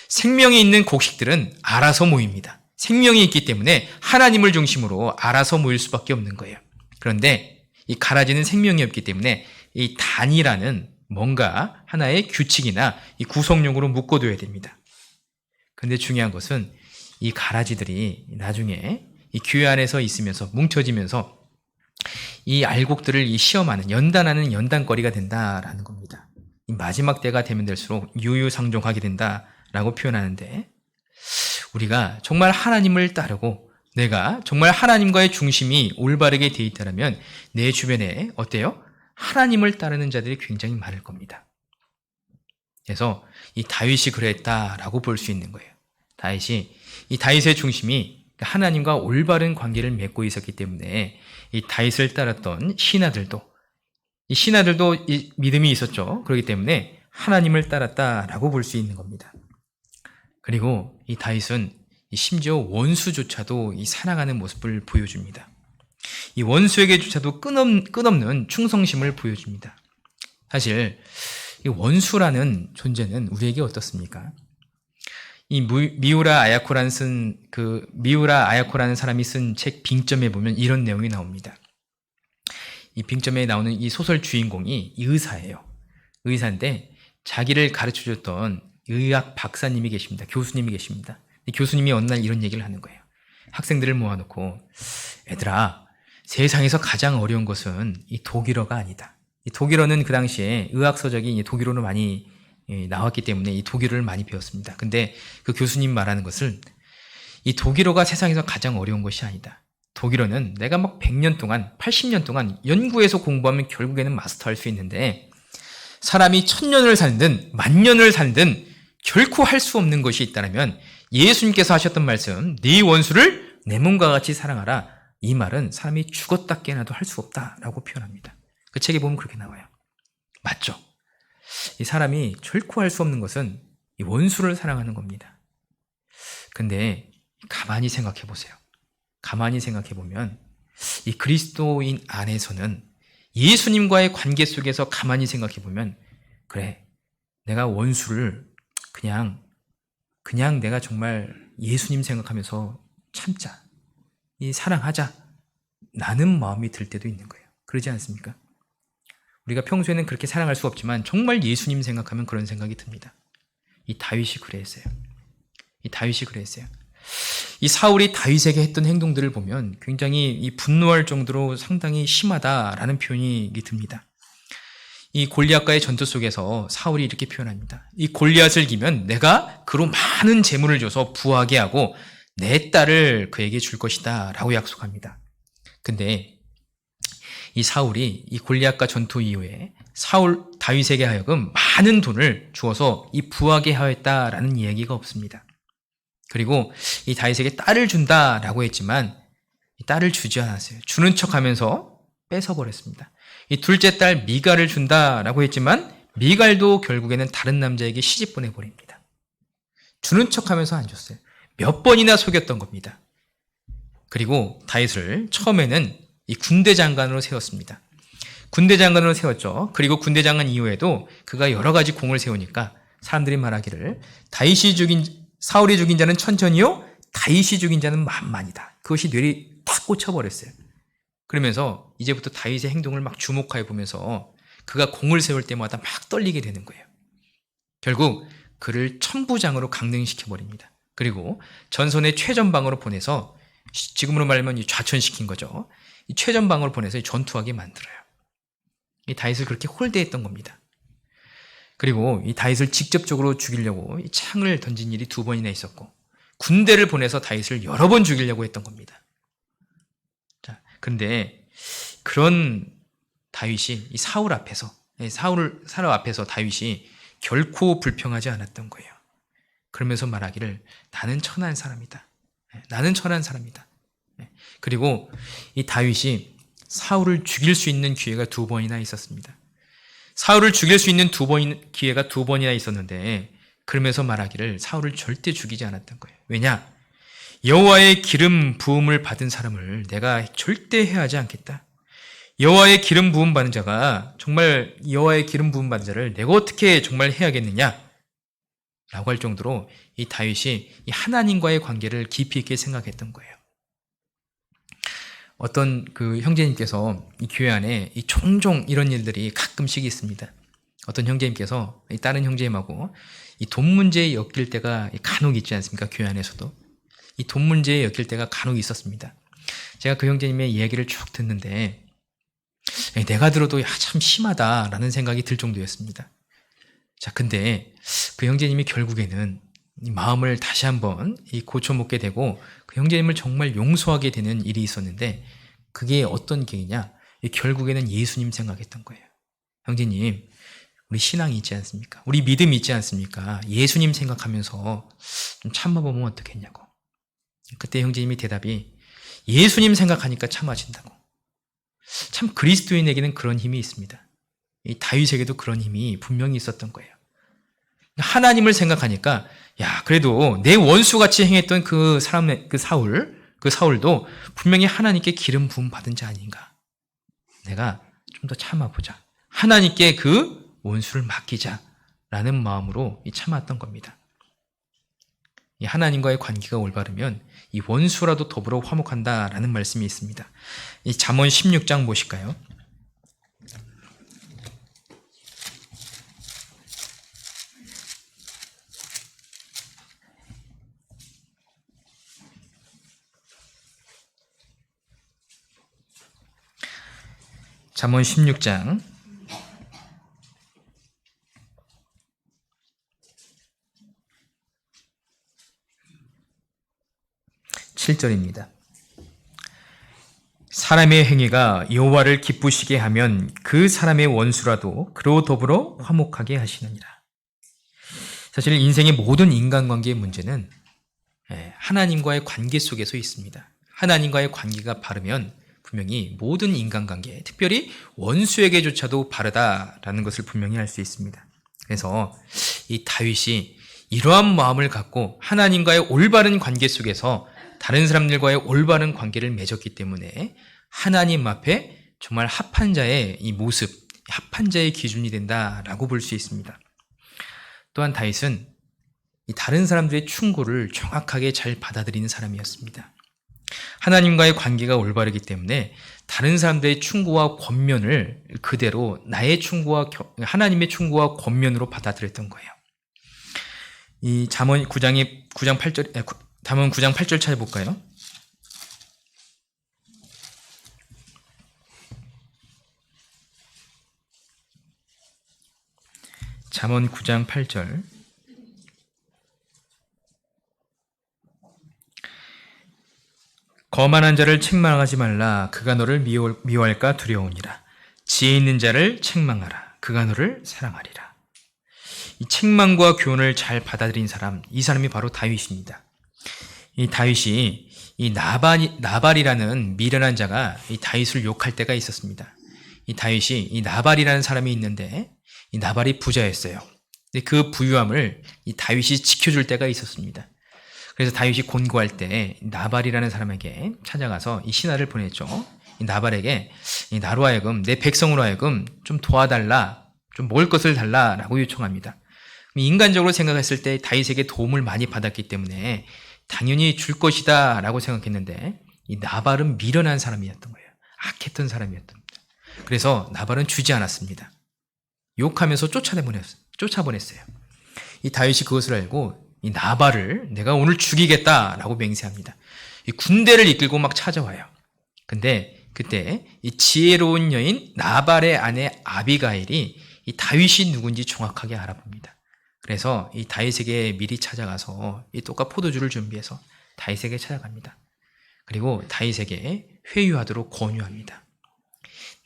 생명이 있는 곡식들은 알아서 모입니다. 생명이 있기 때문에 하나님을 중심으로 알아서 모일 수밖에 없는 거예요. 그런데 이 가라지는 생명이 없기 때문에 이 단이라는 뭔가 하나의 규칙이나 이 구성용으로 묶어둬야 됩니다. 그런데 중요한 것은 이 가라지들이 나중에 이 교회 안에서 있으면서 뭉쳐지면서 이 알곡들을 시험하는 연단하는 연단거리가 된다라는 겁니다. 이 마지막 때가 되면 될수록 유유상종하게 된다라고 표현하는데 우리가 정말 하나님을 따르고 내가 정말 하나님과의 중심이 올바르게 되어 있다면 내 주변에 어때요? 하나님을 따르는 자들이 굉장히 많을 겁니다. 그래서 이 다윗이 그랬다라고 볼 수 있는 거예요. 이 다윗의 중심이 하나님과 올바른 관계를 맺고 있었기 때문에 이 다윗을 따랐던 신하들도 이 믿음이 있었죠. 그렇기 때문에 하나님을 따랐다라고 볼 수 있는 겁니다. 그리고 이 다윗은 심지어 원수조차도 이 사랑하는 모습을 보여줍니다. 이 원수에게조차도 끝없는 충성심을 보여줍니다. 사실 이 원수라는 존재는 우리에게 어떻습니까? 이 미우라 아야코라는 사람이 쓴 책 빙점에 보면 이런 내용이 나옵니다. 이 빙점에 나오는 이 소설 주인공이 의사예요. 의사인데 자기를 가르쳐줬던 의학 박사님이 계십니다. 교수님이 계십니다. 교수님이 어느 날 이런 얘기를 하는 거예요. 학생들을 모아놓고 얘들아, 세상에서 가장 어려운 것은 이 독일어가 아니다. 이 독일어는 그 당시에 의학 서적이 독일어로 많이 나왔기 때문에 이 독일어를 많이 배웠습니다. 근데 그 교수님 말하는 것을 이 독일어가 세상에서 가장 어려운 것이 아니다. 독일어는 내가 막 100년 동안, 80년 동안 연구해서 공부하면 결국에는 마스터할 수 있는데 사람이 1000년을 살든 10,000년을 살든 결코 할 수 없는 것이 있다면 예수님께서 하셨던 말씀, 네 원수를 내 몸과 같이 사랑하라. 이 말은 사람이 죽었다 깨어나도 할 수 없다라고 표현합니다. 그 책에 보면 그렇게 나와요. 맞죠? 이 사람이 결코 할 수 없는 것은 이 원수를 사랑하는 겁니다. 근데 가만히 생각해 보세요. 가만히 생각해 보면 이 그리스도인 안에서는 예수님과의 관계 속에서 가만히 생각해 보면, 그래, 내가 원수를 그냥 내가 정말 예수님 생각하면서 참자, 이 사랑하자, 라는 마음이 들 때도 있는 거예요. 그러지 않습니까? 우리가 평소에는 그렇게 사랑할 수 없지만 정말 예수님 생각하면 그런 생각이 듭니다. 이 다윗이 그랬어요. 이 사울이 다윗에게 했던 행동들을 보면 굉장히 이 분노할 정도로 상당히 심하다라는 표현이 듭니다. 이 골리앗과의 전투 속에서 사울이 이렇게 표현합니다. 이 골리앗을 이기면 내가 그로 많은 재물을 줘서 부하게 하고 내 딸을 그에게 줄 것이다 라고 약속합니다. 근데 이 사울이 이 골리앗과 전투 이후에 다윗에게 하여금 많은 돈을 주어서 이 부하게 하였다라는 이야기가 없습니다. 그리고 이 다윗에게 딸을 준다라고 했지만 이 딸을 주지 않았어요. 주는 척하면서 뺏어버렸습니다. 이 둘째 딸 미갈을 준다라고 했지만 미갈도 결국에는 다른 남자에게 시집 보내버립니다. 주는 척하면서 안 줬어요. 몇 번이나 속였던 겁니다. 그리고 다윗을 처음에는 이 군대 장관으로 세웠습니다. 군대 장관으로 세웠죠. 그리고 군대 장관 이후에도 그가 여러 가지 공을 세우니까 사람들이 말하기를 사울이 죽인 자는 천천히요, 다윗이 죽인 자는 만만이다. 그것이 뇌리 탁 꽂혀버렸어요. 그러면서 이제부터 다윗의 행동을 막 주목하여 보면서 그가 공을 세울 때마다 막 떨리게 되는 거예요. 결국 그를 천부장으로 강등시켜버립니다. 그리고 전선의 최전방으로 보내서, 지금으로 말하면 좌천시킨 거죠. 이 최전방으로 보내서 전투하게 만들어요. 이 다윗을 그렇게 홀대했던 겁니다. 그리고 이 다윗을 직접적으로 죽이려고 이 창을 던진 일이 2번이나 있었고, 군대를 보내서 다윗을 여러 번 죽이려고 했던 겁니다. 자, 근데 그런 다윗이 이 사울 앞에서 다윗이 결코 불평하지 않았던 거예요. 그러면서 말하기를 나는 천한 사람이다. 나는 천한 사람이다. 그리고 이 다윗이 사울을 죽일 수 있는 기회가 2번이나 있었습니다. 사울을 죽일 수 있는 기회가 2번이나 있었는데, 그러면서 말하기를 사울을 절대 죽이지 않았던 거예요. 왜냐? 여호와의 기름 부음을 받은 사람을 내가 절대 해하지 않겠다. 여호와의 기름 부음 받은 자가 정말 여호와의 기름 부음 받은 자를 내가 어떻게 정말 해야겠느냐? 라고 할 정도로 이 다윗이 이 하나님과의 관계를 깊이 있게 생각했던 거예요. 어떤 그 형제님께서 이 교회 안에 이 종종 이런 일들이 가끔씩 있습니다. 어떤 형제님께서 이 다른 형제님하고 이 돈 문제에 엮일 때가 간혹 있지 않습니까? 교회 안에서도 이 돈 문제에 엮일 때가 간혹 있었습니다. 제가 그 형제님의 이야기를 쭉 듣는데 내가 들어도 참 심하다라는 생각이 들 정도였습니다. 자, 근데 그 형제님이 결국에는 이 마음을 다시 한번 고쳐먹게 되고 그 형제님을 정말 용서하게 되는 일이 있었는데, 그게 어떤 계기냐? 결국에는 예수님 생각했던 거예요. 형제님, 우리 신앙이 있지 않습니까? 우리 믿음이 있지 않습니까? 예수님 생각하면서 좀 참아보면 어떻겠냐고. 그때 형제님이 대답이 예수님 생각하니까 참아진다고. 참 그리스도인에게는 그런 힘이 있습니다. 이 다윗에게도 그런 힘이 분명히 있었던 거예요. 하나님을 생각하니까 그래도 내 원수같이 행했던 그 사울도 분명히 하나님께 기름 부음 받은 자 아닌가. 내가 좀 더 참아보자. 하나님께 그 원수를 맡기자라는 마음으로 참았던 겁니다. 이 하나님과의 관계가 올바르면 이 원수라도 더불어 화목한다라는 말씀이 있습니다. 이 잠언 16장 보실까요? 잠언 16장 7절입니다. 사람의 행위가 여호와를 기쁘시게 하면 그 사람의 원수라도 그로 더불어 화목하게 하시느니라. 사실 인생의 모든 인간관계의 문제는 하나님과의 관계 속에서 있습니다. 하나님과의 관계가 바르면 분명히 모든 인간관계, 특별히 원수에게조차도 바르다라는 것을 분명히 알 수 있습니다. 그래서 이 다윗이 이러한 마음을 갖고 하나님과의 올바른 관계 속에서 다른 사람들과의 올바른 관계를 맺었기 때문에 하나님 앞에 정말 합한 자의 이 모습, 합한 자의 기준이 된다라고 볼 수 있습니다. 또한 다윗은 이 다른 사람들의 충고를 정확하게 잘 받아들이는 사람이었습니다. 하나님과의 관계가 올바르기 때문에 다른 사람들의 충고와 권면을 그대로 나의 충고와 하나님의 충고와 권면으로 받아들였던 거예요. 이 잠언 9장 8절, 잠언 9장 8절 찾아볼까요? 잠언 9장 8절. 거만한 자를 책망하지 말라. 그가 너를 미워할까 두려우니라. 지혜 있는 자를 책망하라. 그가 너를 사랑하리라. 이 책망과 교훈을 잘 받아들인 사람, 이 사람이 바로 다윗입니다. 이 다윗이 이 나발이라는 미련한 자가 이 다윗을 욕할 때가 있었습니다. 이 다윗이 이 나발이라는 사람이 있는데 이 나발이 부자였어요. 근데 그 부유함을 이 다윗이 지켜줄 때가 있었습니다. 그래서 다윗이 곤고할 때 나발이라는 사람에게 찾아가서 이 신하를 보냈죠. 이 나발에게 나로 하여금 내 백성으로 하여금 좀 도와달라, 좀 먹을 것을 달라라고 요청합니다. 인간적으로 생각했을 때 다윗에게 도움을 많이 받았기 때문에 당연히 줄 것이다 라고 생각했는데 이 나발은 미련한 사람이었던 거예요. 악했던 사람이었던 겁니다. 그래서 나발은 주지 않았습니다. 욕하면서 쫓아보냈어요. 이 다윗이 그것을 알고 이 나발을 내가 오늘 죽이겠다라고 맹세합니다. 이 군대를 이끌고 막 찾아와요. 근데 그때 이 지혜로운 여인 나발의 아내 아비가일이 이 다윗이 누군지 정확하게 알아봅니다. 그래서 이 다윗에게 미리 찾아가서 이 떡과 포도주를 준비해서 다윗에게 찾아갑니다. 그리고 다윗에게 회유하도록 권유합니다.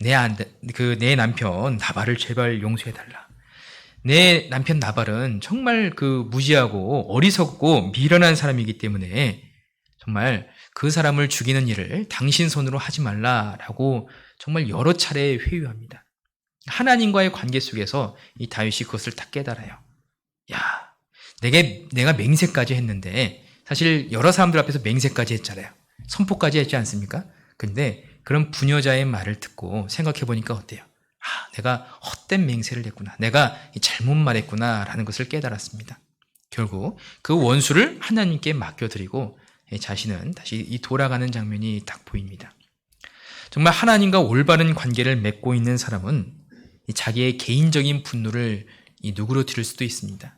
내 남편 나발을 제발 용서해달라. 내 남편 나발은 정말 그 무지하고 어리석고 미련한 사람이기 때문에 정말 그 사람을 죽이는 일을 당신 손으로 하지 말라라고 정말 여러 차례 회유합니다. 하나님과의 관계 속에서 이 다윗이 그것을 다 깨달아요. 야, 내가 맹세까지 했는데 사실 여러 사람들 앞에서 맹세까지 했잖아요. 선포까지 했지 않습니까? 근데 그런 부녀자의 말을 듣고 생각해보니까 어때요? 내가 헛된 맹세를 했구나. 내가 잘못 말했구나 라는 것을 깨달았습니다. 결국 그 원수를 하나님께 맡겨드리고 자신은 다시 돌아가는 장면이 딱 보입니다. 정말 하나님과 올바른 관계를 맺고 있는 사람은 자기의 개인적인 분노를 누그러뜨릴 수도 있습니다.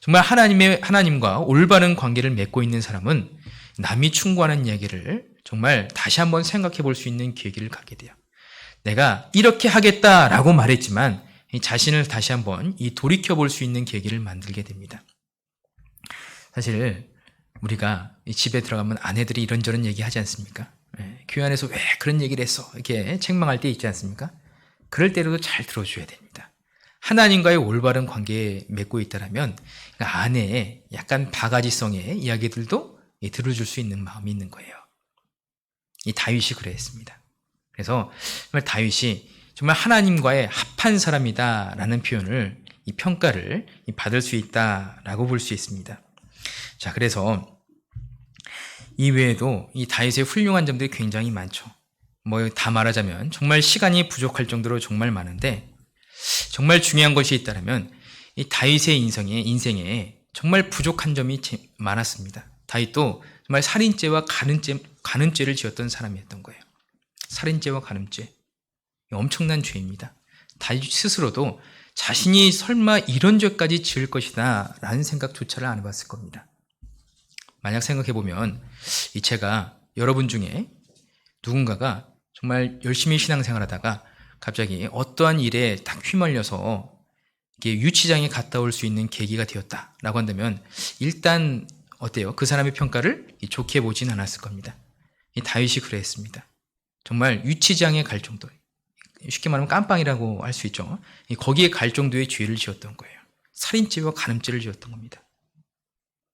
정말 하나님과 올바른 관계를 맺고 있는 사람은 남이 충고하는 이야기를 정말 다시 한번 생각해 볼 수 있는 계기를 갖게 돼요. 내가 이렇게 하겠다라고 말했지만 자신을 다시 한번 돌이켜 볼 수 있는 계기를 만들게 됩니다. 사실 우리가 집에 들어가면 아내들이 이런저런 얘기하지 않습니까? 교회 안에서 왜 그런 얘기를 했어? 이렇게 책망할 때 있지 않습니까? 그럴 때라도 잘 들어줘야 됩니다. 하나님과의 올바른 관계에 맺고 있다면 아내의 약간 바가지성의 이야기들도 들어줄 수 있는 마음이 있는 거예요. 이 다윗이 그랬습니다. 그래서 정말 다윗이 정말 하나님과의 합한 사람이다라는 표현을 이 평가를 받을 수 있다라고 볼 수 있습니다. 자, 그래서 이 외에도 이 다윗의 훌륭한 점들이 굉장히 많죠. 다 말하자면 정말 시간이 부족할 정도로 정말 많은데 정말 중요한 것이 있다면 이 다윗의 인생에 정말 부족한 점이 많았습니다. 다윗도 정말 살인죄와 간음죄를 지었던 사람이었던 거예요. 살인죄와 간음죄, 엄청난 죄입니다. 다윗 스스로도 자신이 설마 이런 죄까지 지을 것이다 라는 생각조차를 안 해봤을 겁니다. 만약 생각해보면 제가 여러분 중에 누군가가 정말 열심히 신앙생활하다가 갑자기 어떠한 일에 딱 휘말려서 유치장에 갔다 올 수 있는 계기가 되었다라고 한다면 일단 어때요? 그 사람의 평가를 좋게 보진 않았을 겁니다. 다윗이 그랬습니다. 정말 유치장에 갈 정도, 쉽게 말하면 깜빵이라고 할 수 있죠. 거기에 갈 정도의 죄를 지었던 거예요. 살인죄와 간음죄를 지었던 겁니다.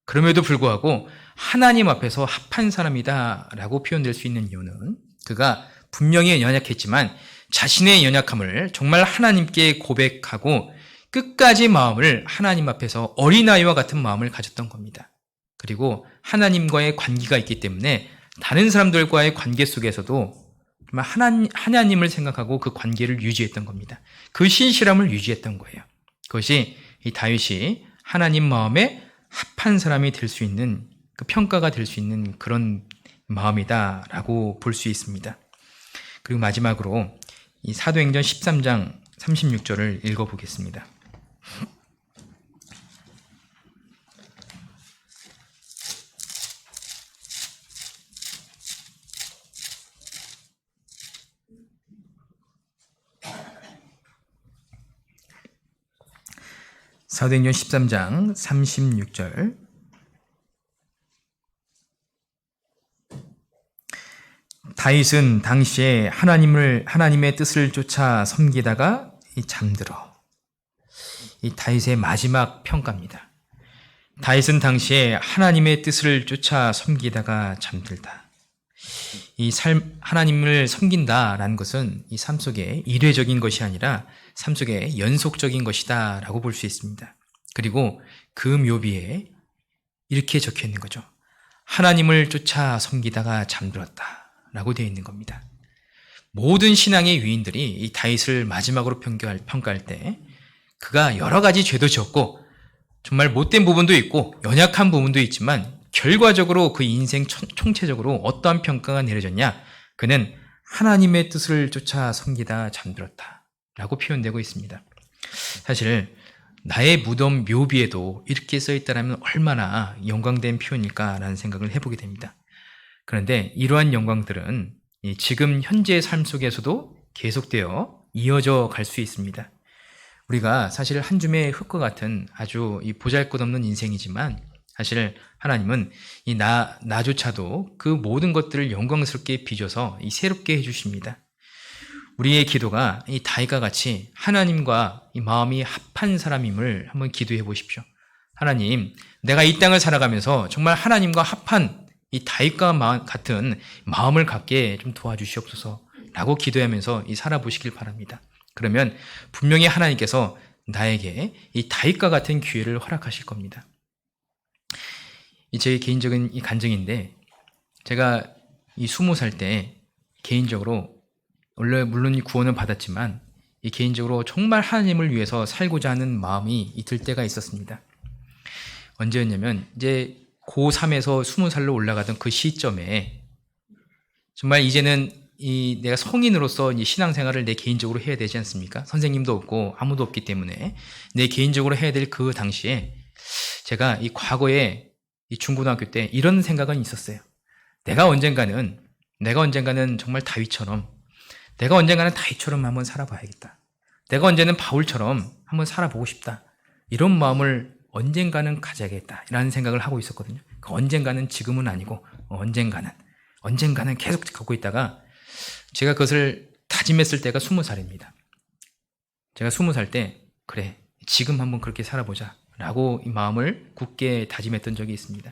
그럼에도 불구하고 하나님 앞에서 합한 사람이다라고 표현될 수 있는 이유는 그가 분명히 연약했지만 자신의 연약함을 정말 하나님께 고백하고 끝까지 마음을 하나님 앞에서 어린아이와 같은 마음을 가졌던 겁니다. 그리고 하나님과의 관계가 있기 때문에 다른 사람들과의 관계 속에서도 정말 하나님을 생각하고 그 관계를 유지했던 겁니다. 그 신실함을 유지했던 거예요. 그것이 이 다윗이 하나님 마음에 합한 사람이 될 수 있는, 그 평가가 될 수 있는 그런 마음이다라고 볼 수 있습니다. 그리고 마지막으로 이 사도행전 13장 36절을 읽어보겠습니다. 사도행전 13장 36절. 다윗은 당시에 하나님의 뜻을 쫓아 섬기다가 잠들어. 이 다윗의 마지막 평가입니다. 다윗은 당시에 하나님의 뜻을 쫓아 섬기다가 잠들다. 하나님을 섬긴다라는 것은 이 삶 속에 일회적인 것이 아니라 삶 속에 연속적인 것이다 라고 볼 수 있습니다. 그리고 그 묘비에 이렇게 적혀 있는 거죠. 하나님을 쫓아 섬기다가 잠들었다 라고 되어 있는 겁니다. 모든 신앙의 위인들이 이 다윗을 마지막으로 평가할 때 그가 여러 가지 죄도 지었고 정말 못된 부분도 있고 연약한 부분도 있지만 결과적으로 그 인생 총체적으로 어떠한 평가가 내려졌냐? 그는 하나님의 뜻을 쫓아 섬기다 잠들었다 라고 표현되고 있습니다. 사실 나의 무덤 묘비에도 이렇게 써있다면 얼마나 영광된 표현일까라는 생각을 해보게 됩니다. 그런데 이러한 영광들은 지금 현재의 삶 속에서도 계속되어 이어져 갈 수 있습니다. 우리가 사실 한 줌의 흙과 같은 아주 보잘것없는 인생이지만 사실 하나님은 나조차도 그 모든 것들을 영광스럽게 빚어서 새롭게 해주십니다. 우리의 기도가 이 다윗과 같이 하나님과 이 마음이 합한 사람임을 한번 기도해 보십시오. 하나님, 내가 이 땅을 살아가면서 정말 하나님과 합한 이 다윗과 같은 마음을 갖게 좀 도와주시옵소서 라고 기도하면서 살아보시길 바랍니다. 그러면 분명히 하나님께서 나에게 이 다윗과 같은 기회를 허락하실 겁니다. 제 개인적인 간증인데, 제가 20살 때 개인적으로 원래 물론 구원을 받았지만 개인적으로 정말 하나님을 위해서 살고자 하는 마음이 들 때가 있었습니다. 언제였냐면 이제 고3에서 20살로 올라가던 그 시점에 정말 이제는 내가 성인으로서 신앙생활을 내 개인적으로 해야 되지 않습니까? 선생님도 없고 아무도 없기 때문에 내 개인적으로 해야 될 그 당시에 제가 과거에 중고등학교 때 이런 생각은 있었어요. 내가 언젠가는 정말 다윗처럼 한번 살아봐야겠다. 내가 언제는 바울처럼 한번 살아보고 싶다. 이런 마음을 언젠가는 가져야겠다. 라는 생각을 하고 있었거든요. 그 언젠가는 지금은 아니고 언젠가는 계속 갖고 있다가 제가 그것을 다짐했을 때가 20살입니다. 제가 20살 때 그래, 지금 한번 그렇게 살아보자 라고 이 마음을 굳게 다짐했던 적이 있습니다.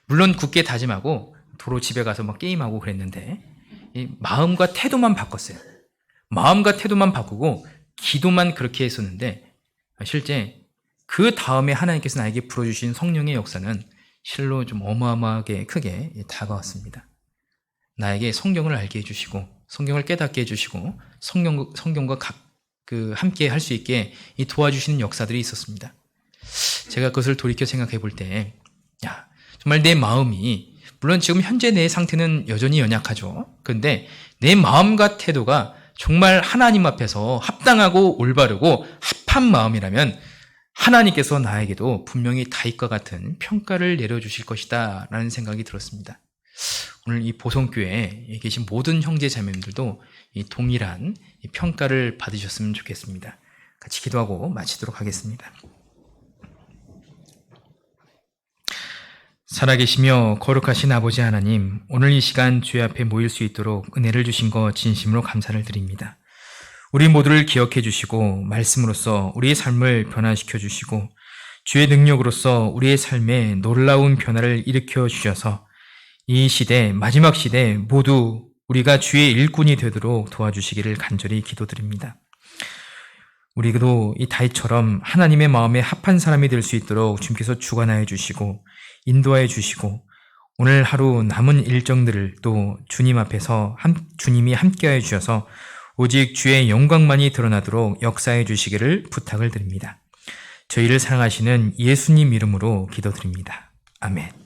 물론 굳게 다짐하고 도로 집에 가서 막 게임하고 그랬는데 이 마음과 태도만 바꿨어요. 마음과 태도만 바꾸고 기도만 그렇게 했었는데 실제 그 다음에 하나님께서 나에게 불어주신 성령의 역사는 실로 좀 어마어마하게 크게 다가왔습니다. 나에게 성경을 알게 해주시고 성경을 깨닫게 해주시고 성경과 함께 할 수 있게 도와주시는 역사들이 있었습니다. 제가 그것을 돌이켜 생각해 볼 때 정말 내 마음이 물론 지금 현재 내 상태는 여전히 연약하죠. 그런데 내 마음과 태도가 정말 하나님 앞에서 합당하고 올바르고 합한 마음이라면 하나님께서 나에게도 분명히 다윗과 같은 평가를 내려주실 것이다 라는 생각이 들었습니다. 오늘 이 보성교회에 계신 모든 형제 자매님들도 동일한 평가를 받으셨으면 좋겠습니다. 같이 기도하고 마치도록 하겠습니다. 살아계시며 거룩하신 아버지 하나님, 오늘 이 시간 주의 앞에 모일 수 있도록 은혜를 주신 것 진심으로 감사를 드립니다. 우리 모두를 기억해 주시고 말씀으로써 우리의 삶을 변화시켜 주시고 주의 능력으로써 우리의 삶에 놀라운 변화를 일으켜 주셔서 이 시대, 마지막 시대 모두 우리가 주의 일꾼이 되도록 도와주시기를 간절히 기도드립니다. 우리도 이 다윗처럼 하나님의 마음에 합한 사람이 될 수 있도록 주님께서 주관하여 주시고 인도하여 주시고 오늘 하루 남은 일정들을 또 주님 앞에서 주님이 함께하여 주셔서 오직 주의 영광만이 드러나도록 역사해 주시기를 부탁을 드립니다. 저희를 사랑하시는 예수님 이름으로 기도드립니다. 아멘.